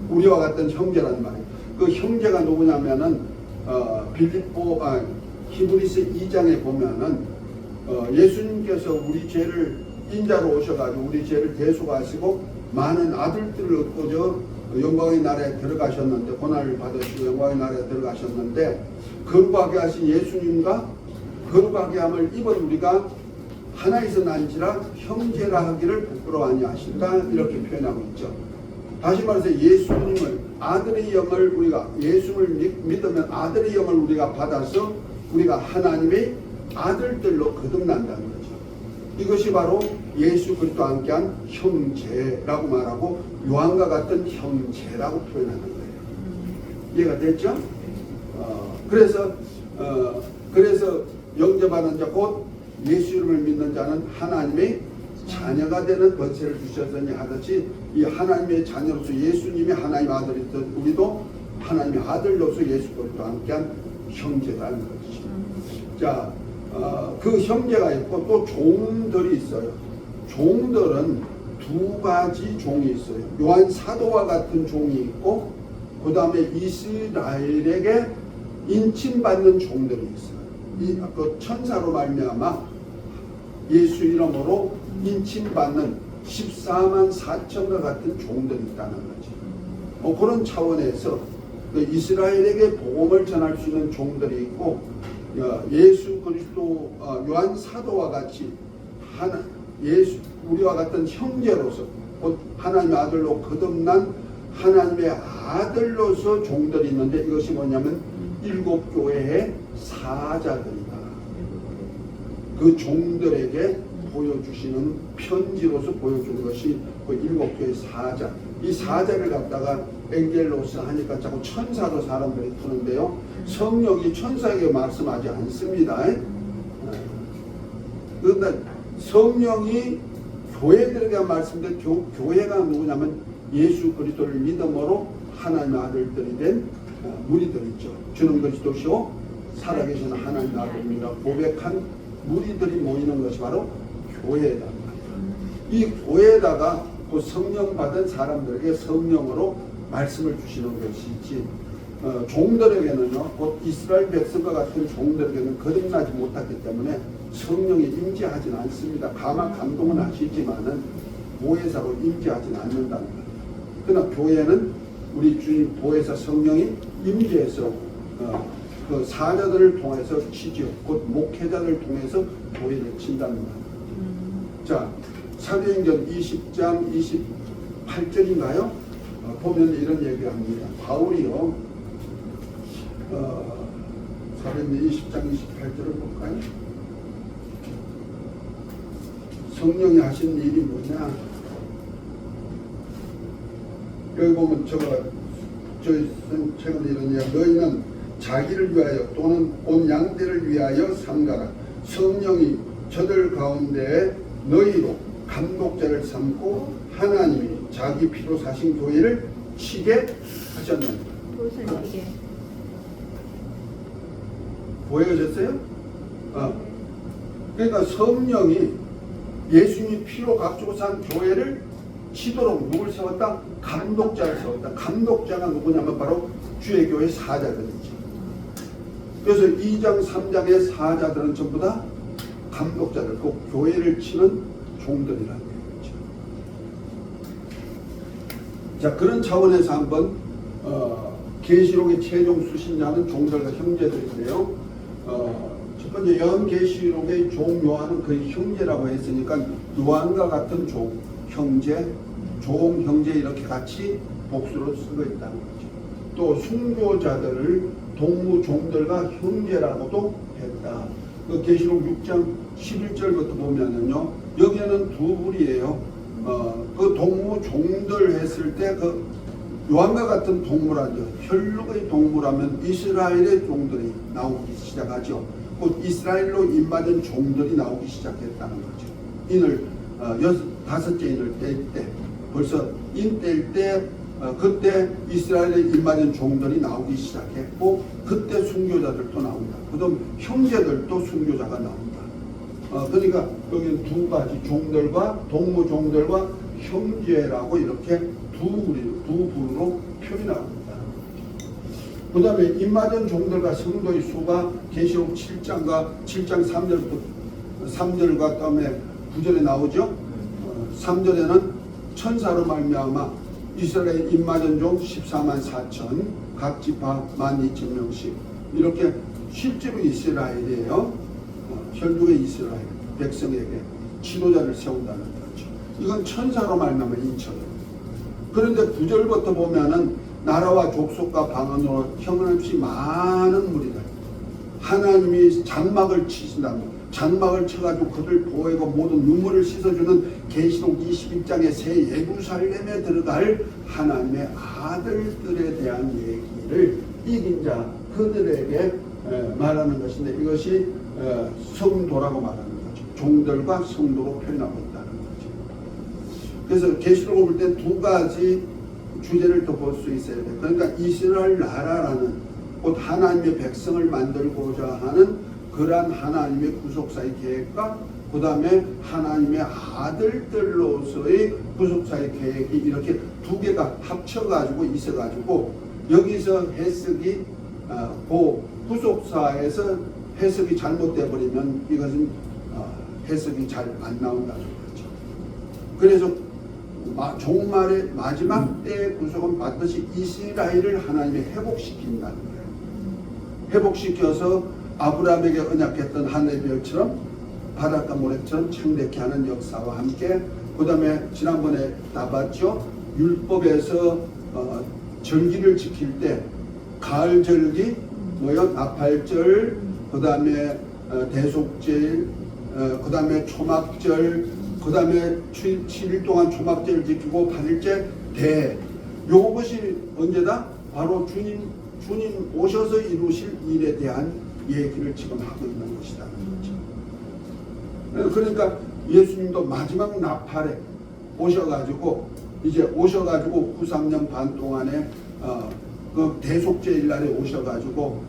우리와 같은 형제란 말이에요. 그 형제가 누구냐면은 히브리서 2장에 보면은 예수님께서 우리 죄를 인자로 오셔가지고 우리 죄를 대속하시고 많은 아들들을 얻고 영광의 나라에 들어가셨는데, 고난을 받으시고 영광의 나라에 들어가셨는데, 거룩하게 하신 예수님과 거룩하게 함을 입은 우리가 하나에서 난지라 형제라 하기를 부끄러워하니 하신다, 이렇게 표현하고 있죠. 다시 말해서 예수님을, 아들의 영을 우리가, 예수를 믿으면 아들의 영을 우리가 받아서 우리가 하나님의 아들들로 거듭난다는 거죠. 이것이 바로 예수 그리스도와 함께한 형제라고 말하고, 요한과 같은 형제라고 표현하는 거예요. 이해가 됐죠? 그래서 영접하는 자 곧 예수 이름을 믿는 자는 하나님의 자녀가 되는 권세를 주셨으니 하듯이, 이 하나님의 자녀로서 예수님이 하나님의 아들이든 우리도 하나님의 아들로서 예수 그리스도와 함께한 형제라는 것이죠. 자, 그 형제가 있고 또 종들이 있어요. 종들은 두 가지 종이 있어요. 요한 사도와 같은 종이 있고, 그 다음에 이스라엘에게 인침받는 종들이 있어요. 그 천사로 말미암아 예수 이름으로 인침받는 14만 4천과 같은 종들이 있다는 거죠. 그런 차원에서 이스라엘에게 복음을 전할 수 있는 종들이 있고, 예수 그리스도 요한 사도와 같이 우리와 같은 형제로서 곧 하나님의 아들로 거듭난 하나님의 아들로서 종들이 있는데, 이것이 뭐냐면 일곱 교회의 사자들이다. 그 종들에게 보여주시는 편지로서 보여주는 것이 그 일곱 교회의 사자. 이 사자를 갖다가 엔겔로스 하니까 자꾸 천사로 사람들이 푸는데요, 성령이 천사에게 말씀하지 않습니다. 그런데 성령이 교회들에게 말씀드린 교회가 누구냐면 예수 그리스도를 믿음으로 하나님의 아들들이 된 무리들이죠. 주는 그리스도시요 살아계신 하나님의 아들입니다 고백한 무리들이 모이는 것이 바로 교회다. 이 교회에다가 그 성령 받은 사람들에게 성령으로 말씀을 주시는 것이지, 종들에게는요, 곧 이스라엘 백성과 같은 종들에게는 거듭나지 못했기 때문에 성령이 임재하진 않습니다. 다만 감동은 하시지만은 보혜사로 임재하진 않는다는 거예요. 그러나 교회는 우리 주님 보혜사 성령이 임재에서 그 사자들을 통해서 치죠. 곧 목회자를 통해서 교회를 친다는 말. 자, 사도행전 20장 28절인가요? 보면 이런 얘기합니다. 바울이요. 사도행전 20장 28절을 볼까요? 성령이 하신 일이 뭐냐? 여기 보면 저희 최근에 이런 이야기, 너희는 자기를 위하여 또는 온 양떼를 위하여 삼가라. 성령이 저들 가운데 너희로 감독자를 삼고 하나님이 자기 피로 사신 교회를 치게 하셨느니라. 보살피게. 보여졌어요? 그러니까 성령이 예수님이 피로 값주고 산 교회를 치도록 누굴 세웠다? 감독자를 세웠다. 감독자가 누구냐면 바로 주의 교회 사자들이지. 그래서 2장 3장의 사자들은 전부 다 감독자들, 그 교회를 치는 종들이라는 얘기죠. 자, 그런 차원에서 한번 계시록의 최종 수신자는 종들과 형제들인데요. 첫 번째 요한계시록의 종 요한은 거의 형제라고 했으니까 요한과 같은 종, 형제, 종, 형제 이렇게 같이 복수로 쓰고 있다는 거죠. 또 순교자들을 동무종들과 형제라고도 했다. 그 계시록 6장 11절부터 보면은요, 여기에는 두 부류예요. 그 동무종들 했을 때 그 요한과 같은 동물하죠. 혈육의 동물하면 이스라엘의 종들이 나오기 시작하죠. 곧 이스라엘로 입맞은 종들이 나오기 시작했다는 거죠. 인을 다섯째 인을 뗄 때, 벌써 인 뗄 때 그때 이스라엘에 입맞은 종들이 나오기 시작했고, 그때 순교자들도 나옵니다. 그다음 형제들도 순교자가 나옵니다. 그러니까 여기는 두 가지 종들과 동무종들과 형제라고 이렇게 두 부류로 표현하고 있다는 거죠. 그 다음에 입맞은 종들과 성도의 수가 계시록 7장 3절과 다음에 9절에 나오죠. 3절에는 천사로 말미암아 이스라엘 입맞은 종 14만 4천, 각 지파 12,000명씩 이렇게 실제로 이스라엘이에요. 혈육의 이스라엘 백성에게 지도자를 세운다는 거죠. 이건 천사로 말미암아 인처럼. 그런데 9절부터 보면은 나라와 족속과 방언으로 형없이 많은 무리들, 하나님이 장막을 치신다고, 장막을 쳐가지고 그들 보호하고 모든 눈물을 씻어주는 계시록 21장의 새 예루살렘에 들어갈 하나님의 아들들에 대한 얘기를 이긴 자 그들에게 말하는 것인데, 이것이 성도라고 말하는 거죠. 종들과 성도로 표현하고 있다는 거죠. 그래서 계시록을 볼 때 두 가지 주제를 또 볼 수 있어야 돼요. 그러니까 이스라엘 나라라는 곧 하나님의 백성을 만들고자 하는 그러한 하나님의 구속사의 계획과 그 다음에 하나님의 아들들로서의 구속사의 계획이 이렇게 두 개가 합쳐가지고 있어가지고, 여기서 해석이 그 구속사에서 해석이 잘못돼 버리면 이것은 해석이 잘 안 나온다는 거죠. 그래서 종말의 마지막 때의 구속은 반드시 이스라엘을 하나님이 회복시킨다는 거예요. 회복시켜서 아브라함에게 언약했던 하늘의 별처럼 바닷가 모래처럼 창대케 하는 역사와 함께, 그 다음에 지난번에 다 봤죠. 율법에서 절기를 지킬 때 가을 절기, 나팔절, 그 다음에 대속절, 그 다음에 초막절, 그 다음에 7일 동안 초막절을 지키고 8일째 요것이 언제다? 바로 주님 오셔서 이루실 일에 대한 얘기를 지금 하고 있는 것이라는 거죠. 그러니까 예수님도 마지막 나팔에 오셔가지고 후 3년 반 동안에 그 대속죄일 날에 오셔가지고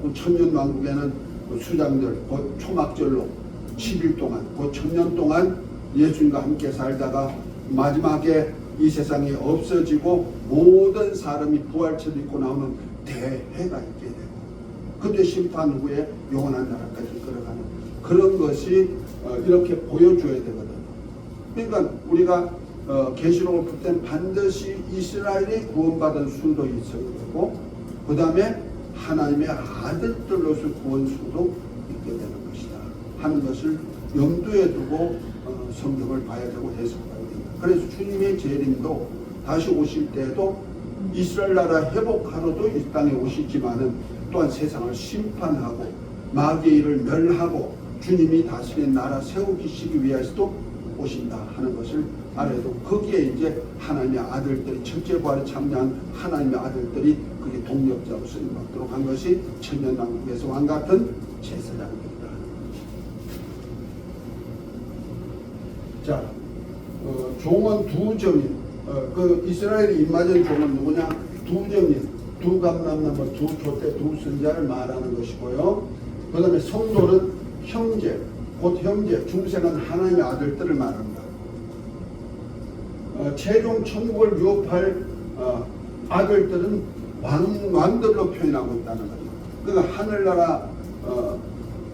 그 천년왕국에는 그 수장들 곧 초막절로 7일 동안 그 1000년 동안 예수님과 함께 살다가 마지막에 이 세상이 없어지고 모든 사람이 부활체를 입고 나오는 대회가 있게 되고, 그때 심판 후에 영원한 나라까지 걸어가는 그런 것이 이렇게 보여줘야 되거든요. 그러니까 우리가 계시록을 볼 때는 반드시 이스라엘이 구원받은 순도 있어야 되고, 그 다음에 하나님의 아들들로서 구원수도 있게 되는 것이다 하는 것을 염두에 두고 성경을 봐야 되고 해석해야 된다. 그래서 주님의 재림도 다시 오실 때에도 이스라엘 나라 회복하러도 이 땅에 오시지만은 또한 세상을 심판하고 마귀의 일을 멸하고 주님이 다스린 나라 세우시기 위해서도 오신다 하는 것을 알아야 되고, 거기에 이제 하나님의 아들들이 첫째 부활에 참여한 하나님의 아들들이 그게 동력자로 쓰임받도록 한 것이 천년왕국에서 왕같은 제사장들이다. 자, 종은 두 점인, 그 이스라엘이 입맞은 종은 누구냐? 두 점인, 두 감람나무, 두 촛대, 두 선자를 말하는 것이고요. 그 다음에 성도는 형제, 곧 형제, 중생은 하나님의 아들들을 말합니다. 최종 천국을 유업할 아들들은 왕들로 표현하고 있다는 거죠. 그러니까 하늘나라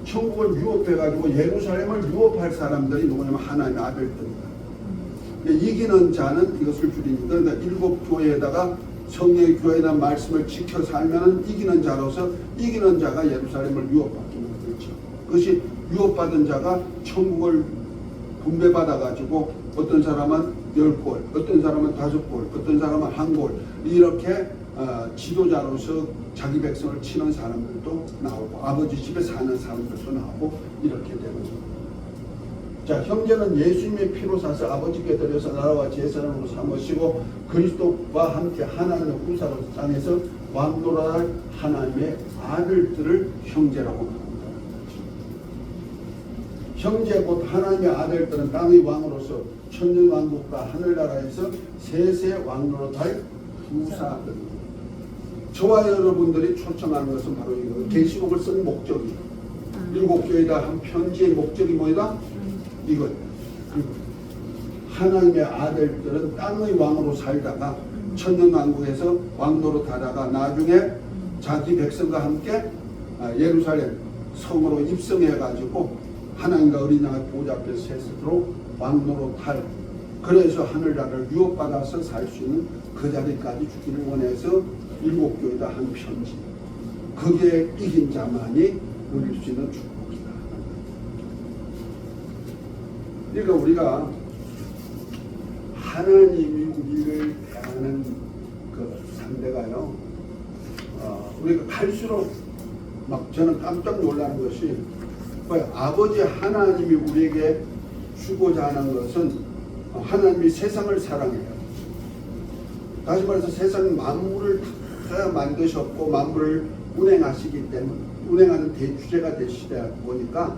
천국을 유업해가지고 예루살렘을 유업할 사람들이 누구냐면 하나님의 아들들입니다. 이기는 자는 이것을 줄이니까, 그러니까 일곱 교회에다가 성령의 교회나 말씀을 지켜 살면은 이기는 자로서, 이기는 자가 예루살렘을 유업받기는 그렇죠. 그것이 유업받은 자가 천국을 분배받아가지고 어떤 사람은 10골, 어떤 사람은 5골, 어떤 사람은 1골, 이렇게 지도자로서 자기 백성을 치는 사람들도 나오고 아버지 집에 사는 사람들도 나오고 이렇게 되는 겁니다. 자, 형제는 예수님의 피로 사서 아버지께 드려서 나라와 제사장으로 삼으시고 그리스도와 함께 하나님의 후사로 땅에서 왕노랄 하나님의 아들들을 형제라고 합니다. 형제 곧 하나님의 아들들은 땅의 왕으로서 천년왕국과 하늘나라에서 세세 왕노릇할 후사들. 저와 여러분들이 초청하는 것은 바로 이거. 계시록을 쓴 목적이, 일곱 교회다 한 편지의 목적이 뭐이다? 이거예요. 하나님의 아들들은 땅의 왕으로 살다가 천년왕국에서 왕노릇하다가 나중에 자기 백성과 함께 예루살렘 성으로 입성해가지고 하나님과 어린 양의 보좌 앞에 세스도록 왕노릇할, 그래서 하늘나라를 유업받아서 살 수 있는 그 자리까지 주기를 원해서 일곱 교회다 한 편지. 거기에 이긴 자만이 누릴 수 있는 축복이다. 그러니까 우리가 하나님이 우리를 대하는 그 상대가요, 우리가 갈수록 막 저는 깜짝 놀라는 것이, 아버지 하나님이 우리에게 주고자 하는 것은 하나님이 세상을 사랑해요. 다시 말해서 세상 만물을 다 만드셨고 만물을 운행하시기 때문에, 운행하는 대주제가 되시다 보니까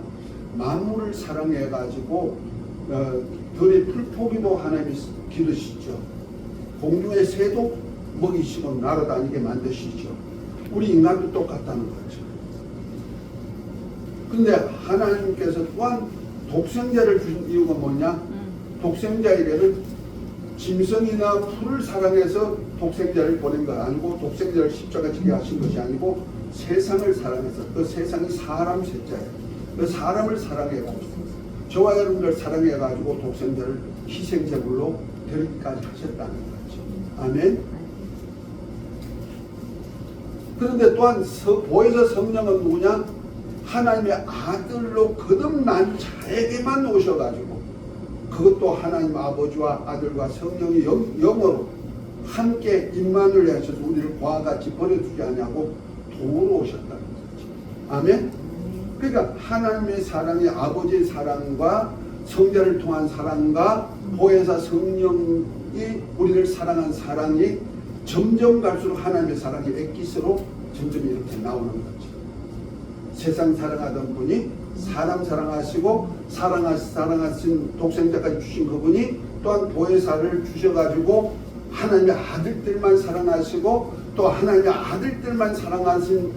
만물을 사랑해 가지고 들의 풀포기도 하나님이 기르시죠. 공중의 새도 먹이시고 날아다니게 만드시죠. 우리 인간도 똑같다는 거죠. 근데 하나님께서 또한 독생자를 주신 이유가 뭐냐? 독생자에게는 짐승이나 풀을 사랑해서 독생자를 보낸 것 아니고, 독생자를 십자가 지게 하신 것이 아니고 세상을 사랑해서, 그 세상이 사람 셋자예요. 그 사람을 사랑해가지고, 저와 여러분들 사랑해가지고 독생자를 희생제물로 드리기까지 하셨다는 거죠. 아멘. 그런데 또한 보혜사 성령은 누구냐? 하나님의 아들로 거듭난 자에게만 오셔가지고, 그것도 하나님 아버지와 아들과 성령이 영으로 함께 임만을 하셔서 우리를 그와 같이 버려두지 않냐고 도우러 오셨다는 거죠. 아멘. 그러니까 하나님의 사랑이, 아버지의 사랑과 성자를 통한 사랑과 보혜사 성령이 우리를 사랑한 사랑이 점점 갈수록 하나님의 사랑이 엑기스로 점점 이렇게 나오는 거죠. 세상 사랑하던 분이 사람 사랑하시고 사랑하신 독생자까지 주신 그분이 또한 보혜사를 주셔가지고 하나님의 아들들만 사랑하시고 또 하나님의 아들들만 사랑하신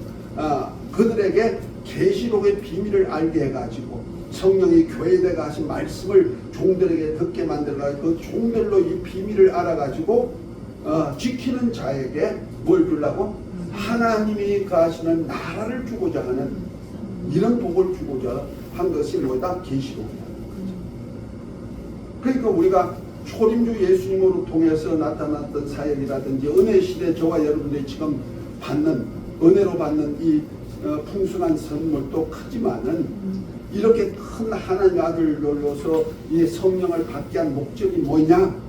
그들에게 계시록의 비밀을 알게 해가지고 성령이 교회에 가신 말씀을 종들에게 듣게 만들어가지고 그 종들로 이 비밀을 알아가지고 지키는 자에게 뭘 주려고? 하나님이 가시는 나라를 주고자 하는, 이런 복을 주고자 한 것이 뭐다? 계시록이다. 그러니까 우리가 초림주 예수님으로 통해서 나타났던 사역이라든지 은혜 시대 저와 여러분들이 지금 받는 은혜로 받는 이 풍성한 선물도 크지만은 이렇게 큰 하나님의 아들로서 이 성령을 받게 한 목적이 뭐냐?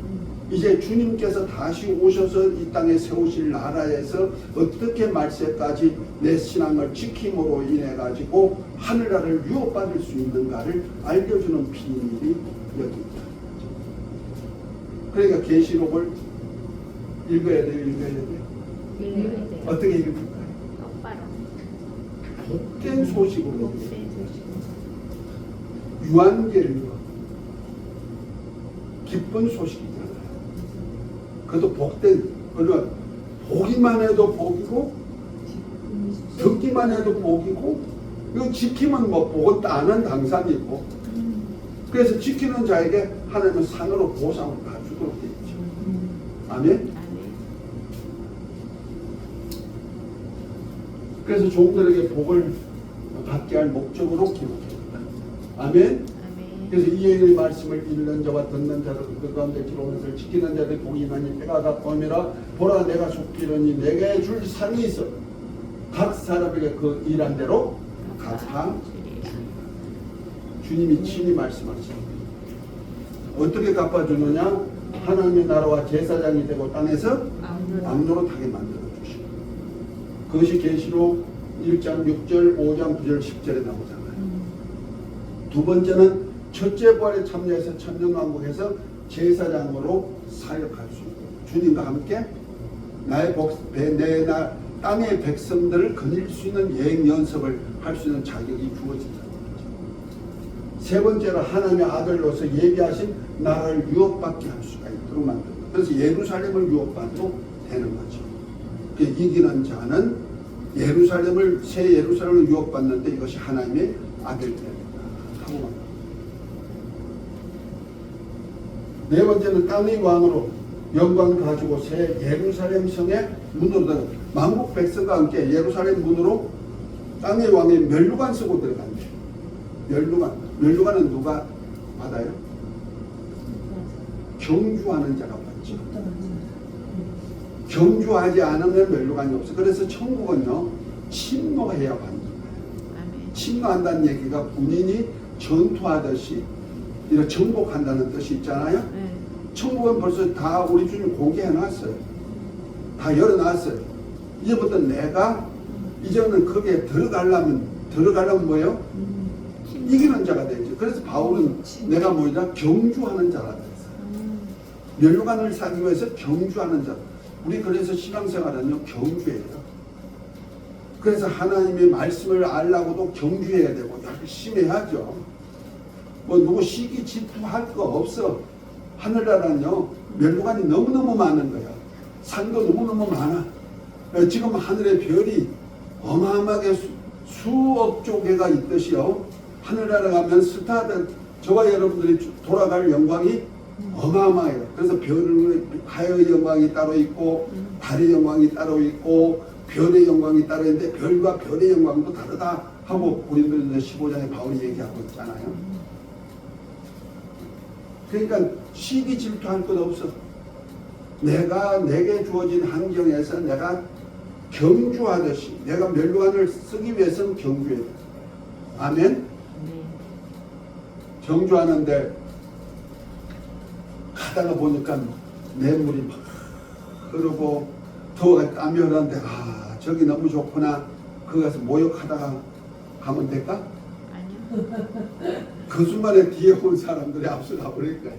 이제 주님께서 다시 오셔서 이 땅에 세우실 나라에서 어떻게 말세까지 내 신앙을 지킴으로 인해 가지고 하늘나라를 유업받을 수 있는가를 알려주는 비밀이 여기 있다. 그러니까 계시록을 읽어야 돼요, 읽어야 돼요. 읽어야 돼요. 어떻게 읽을까요? 똑바로. 복된 소식으로 복된 소식. 유한계를 기쁜 소식이잖아요. 그것도 복된, 그러면 보기만 해도 복이고 듣기만 해도 복이고 이거 지키면 뭐 복은 따는 당상이고 그래서 지키는 자에게 하나님은 상으로 보상을 다 주도록 되어 있죠. 아멘? 아멘. 그래서 종들에게 복을 받게 할 목적으로 기록했다. 아멘? 아멘. 그래서 이의 말씀을 읽는 자와 듣는 자들 그 가운데 기록한 것을 지키는 자들이 복이 있나니 때가 가까움이라 보라 내가 속기로니 내게 줄 상이 있어 각 사람에게 그 일한 대로 갚아 주님이 친히 말씀하시죠. 어떻게 갚아주느냐? 하나님의 나라와 제사장이 되고 땅에서 왕노릇하게 만들어 주시고 그것이 계시록 1장 6절 5장 9절 10절에 나오잖아요. 두 번째는 첫째 부활에 참여해서 천년왕국에서 제사장으로 사역할 수 있고 주님과 함께 내 땅의 백성들을 거닐 수 있는 예행 연습을 할 수 있는 자격이 주어진다. 세 번째로 하나님의 아들로서 예비하신 나라를 유업받게 할 수가 있도록 만든다. 그래서 예루살렘을 유업받도 되는 거죠. 이기는 자는 예루살렘을 새 예루살렘을 유업받는데 이것이 하나님의 아들들이다 하고 말합니다. 네 번째는 땅의 왕으로 영광을 가지고 새 예루살렘 성의 문으로 들어가 만국 백성과 함께 예루살렘 문으로 땅의 왕의 멸류관 쓰고 들어간대요. 멸류관은 누가 받아요? 경주하는 자가 받죠. 경주하지 않으면 멸류관이 없어. 그래서 천국은요 침노해야 받는 거예요. 침노한다는 얘기가 군인이 전투하듯이 이렇게 정복한다는 뜻이 있잖아요. 천국은 벌써 다 우리 주님 공개해놨어요. 다 열어놨어요. 이제부터 내가 이제는 거기에 들어가려면 뭐예요? 이기는 자가 되죠. 그래서 바울은 내가 뭐냐? 경주하는 자가 됐어요. 멸류관을 사기 위해서 경주하는 자. 우리 그래서 신앙생활은요 경주예요. 그래서 하나님의 말씀을 알라고도 경주해야 되고 열심히 해야죠. 뭐 누구 시기 질투할 거 없어. 하늘나라는요 멸류관이 너무너무 많은 거야. 산도 너무너무 많아. 지금 하늘의 별이 어마어마하게 수억 조개가 있듯이요 하늘나라 가면 스타들 저와 여러분들이 돌아갈 영광이 어마어마해요. 그래서 하의 영광이 따로 있고 달의 영광이 따로 있고 별의 영광이 따로 있는데 별과 별의 영광도 다르다 하고 고린도전서 15장에 바울이 얘기하고 있잖아요. 그러니까 시기 질투할 것 없어. 내게 주어진 환경에서 내가 경주하듯이 내가 멸류관을 쓰기 위해서는 경주해야 돼. 아멘? 경주하는데 가다가 보니까 냇물이 막 흐르고 더워가 땀이 흐르는데 저기 너무 좋구나. 거기 가서 목욕하다가 가면 될까? 아니요. 그 순간에 뒤에 온 사람들이 앞서가 버릴 거예요.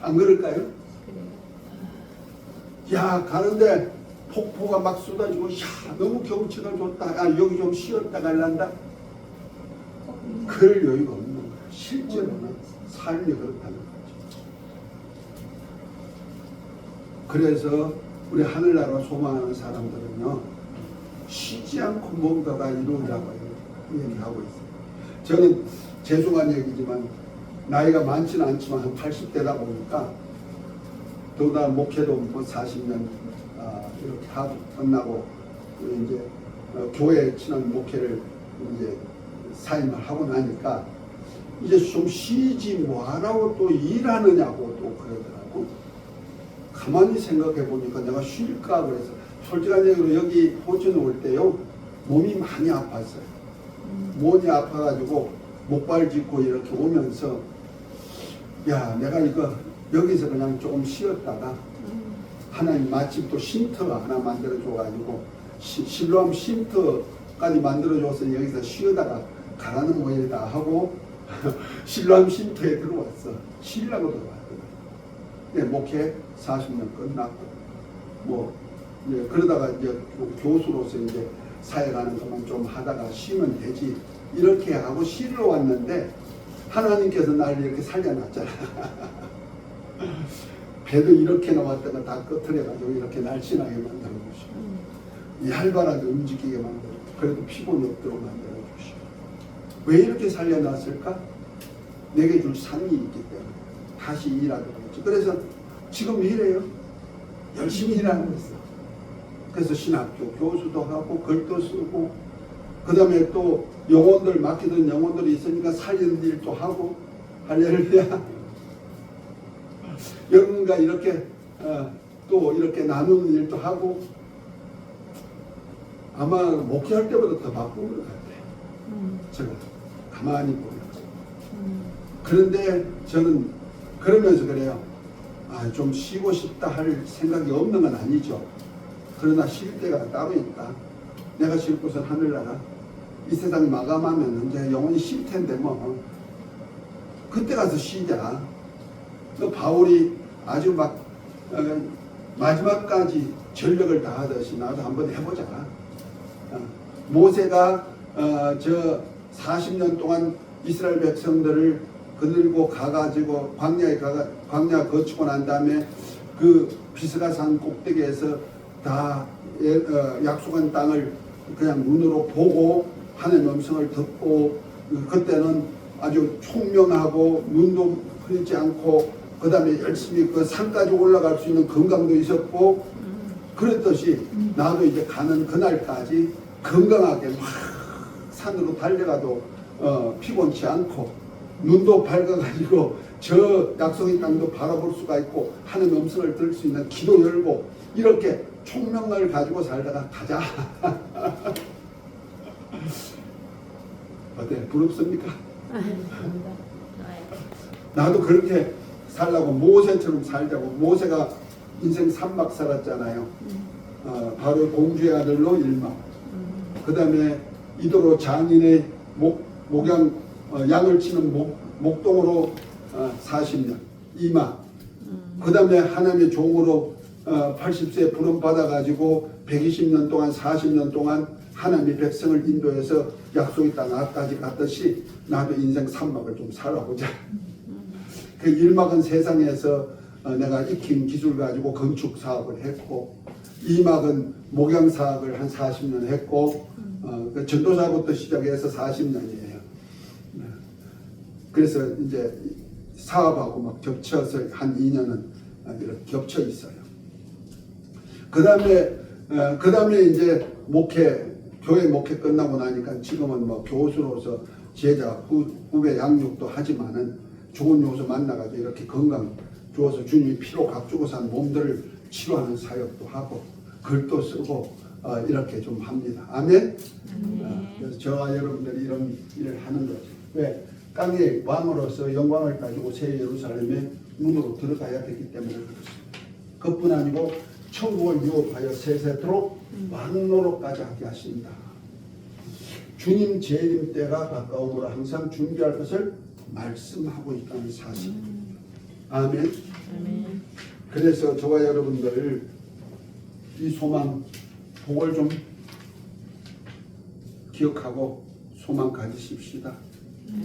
안 그럴까요? 그래요. 야 가는데 폭포가 막 쏟아지고 야 너무 경치가 좋다. 여기 좀 쉬었다 갈란다. 그럴 여유가 없는 거예요. 실제로는 삶이 그렇다는 거죠. 그래서 우리 하늘나라 소망하는 사람들은요 쉬지 않고 뭔가가 이루어지라고 얘기하고 있어요. 저는 죄송한 얘기지만 나이가 많지는 않지만 한 80대다 보니까 더구나 목회도 뭐 40년 이렇게 다 끝나고 이제 교회 친한 목회를 이제 사임을 하고 나니까 이제 좀 쉬지 뭐하라고 또 일하느냐고 또 그러더라고. 가만히 생각해 보니까 내가 쉴까 그래서 솔직한 얘기로 여기 호주에 올 때요 몸이 많이 아팠어요. 몸이 아파가지고 목발 짚고 이렇게 오면서 야 내가 이거 여기서 그냥 조금 쉬었다가 하나님 마침 또 쉼터 하나 만들어줘가지고 실로암 쉼터까지 만들어줘서 여기서 쉬다가 가라는 모양이다 하고 실로암 쉼터에 들어왔어. 쉬려고 들어왔거든. 네, 목회 40년 끝났고 뭐 그러다가 이제 교수로서 이제 사역하는 것만 좀 하다가 쉬면 되지 이렇게 하고 쉬러 왔는데 하나님께서 나를 이렇게 살려놨잖아. 배도 이렇게 나왔다가 다 꺼트려가지고 이렇게 날씬하게 만들어 주시고 얇아라게 움직이게 만들어 그래도 피곤이 없도록 만들어 주시고 왜 이렇게 살려놨을까? 내게 줄 상이 있기 때문에 다시 일하도록 했지. 그래서 지금 일해요. 열심히 일하고 있어. 그래서 신학교 교수도 하고 글도 쓰고 그 다음에 또 영혼들 맡기던 영혼들이 있으니까 살리는 일도 하고 할렐루야. 여러분과 이렇게 또 이렇게 나누는 일도 하고 아마 목회할 때보다 더 바쁜 것 같아요. 제가 가만히 보면. 그런데 저는 그러면서 그래요. 좀 쉬고 싶다 할 생각이 없는 건 아니죠. 그러나 쉴 때가 따로 있다. 내가 쉴 곳은 하늘나라. 이 세상 마감하면 이제 영원히 쉴 텐데 뭐 그때 가서 쉬자. 또 바울이 아주 막 마지막까지 전력을 다하듯이 나도 한번 해보자. 모세가 저 40년 동안 이스라엘 백성들을 거느리고 가가지고 광야 거치고 난 다음에 그 비스가 산 꼭대기에서 다 약속한 땅을 그냥 눈으로 보고 하나님의 음성을 듣고 그때는 아주 총명하고 눈도 흐리지 않고 그 다음에 열심히 그 산까지 올라갈 수 있는 건강도 있었고 그랬듯이 나도 이제 가는 그날까지 건강하게 막 산으로 달려가도 피곤치 않고 눈도 밝아가지고 저 약속의 땅도 바라볼 수가 있고 하나님의 음성을 들을 수 있는 귀도 열고 이렇게 총명을 가지고 살다가 가자. 어때? 부럽습니까? 나도 그렇게 살라고 모세처럼 살자고. 모세가 인생 3막 살았잖아요. 바로 공주의 아들로 1막. 그 다음에 이도로 장인의 목양 양을 치는 목동으로 40년 2막. 그 다음에 하나님의 종으로 80세에 부름 받아가지고 120년 동안 40년 동안 하나님의 백성을 인도해서 약속의 땅 앞까지 갔듯이 나도 인생 3막을 좀 살아보자. 그 1막은 세상에서 내가 익힌 기술 가지고 건축 사업을 했고 2막은 목양 사업을 한 40년 했고 그 전도사부터 시작해서 40년이에요. 그래서 이제 사업하고 막 겹쳐서 한 2년은 이렇게 겹쳐 있어요. 그 다음에 이제 교회 목회 끝나고 나니까 지금은 뭐 교수로서 제자 후배 양육도 하지만은 좋은 요소 만나가지고 이렇게 건강 주어서 주님이 피로 값주고 산 몸들을 치료하는 사역도 하고 글도 쓰고 이렇게 좀 합니다. 아멘? 그래서 저와 여러분들이 이런 일을 하는 거죠. 왜? 땅의 왕으로서 영광을 가지고 새 예루살렘의 문으로 들어가야 되기 때문에 그렇습니다. 그뿐 아니고 천국을 유업하여 세세토록 왕노릇까지 하게 하신다. 주님 재림 때가 가까움으로 항상 준비할 것을 말씀하고 있다는 사실입니다. 아멘. 그래서 저와 여러분들 이 소망, 복을 좀 기억하고 소망 가지십시다.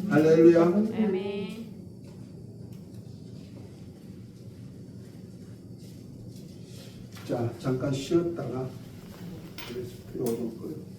할렐루야. 아멘. 자, 잠깐 쉬었다가 그래서 피로 좀 끄요.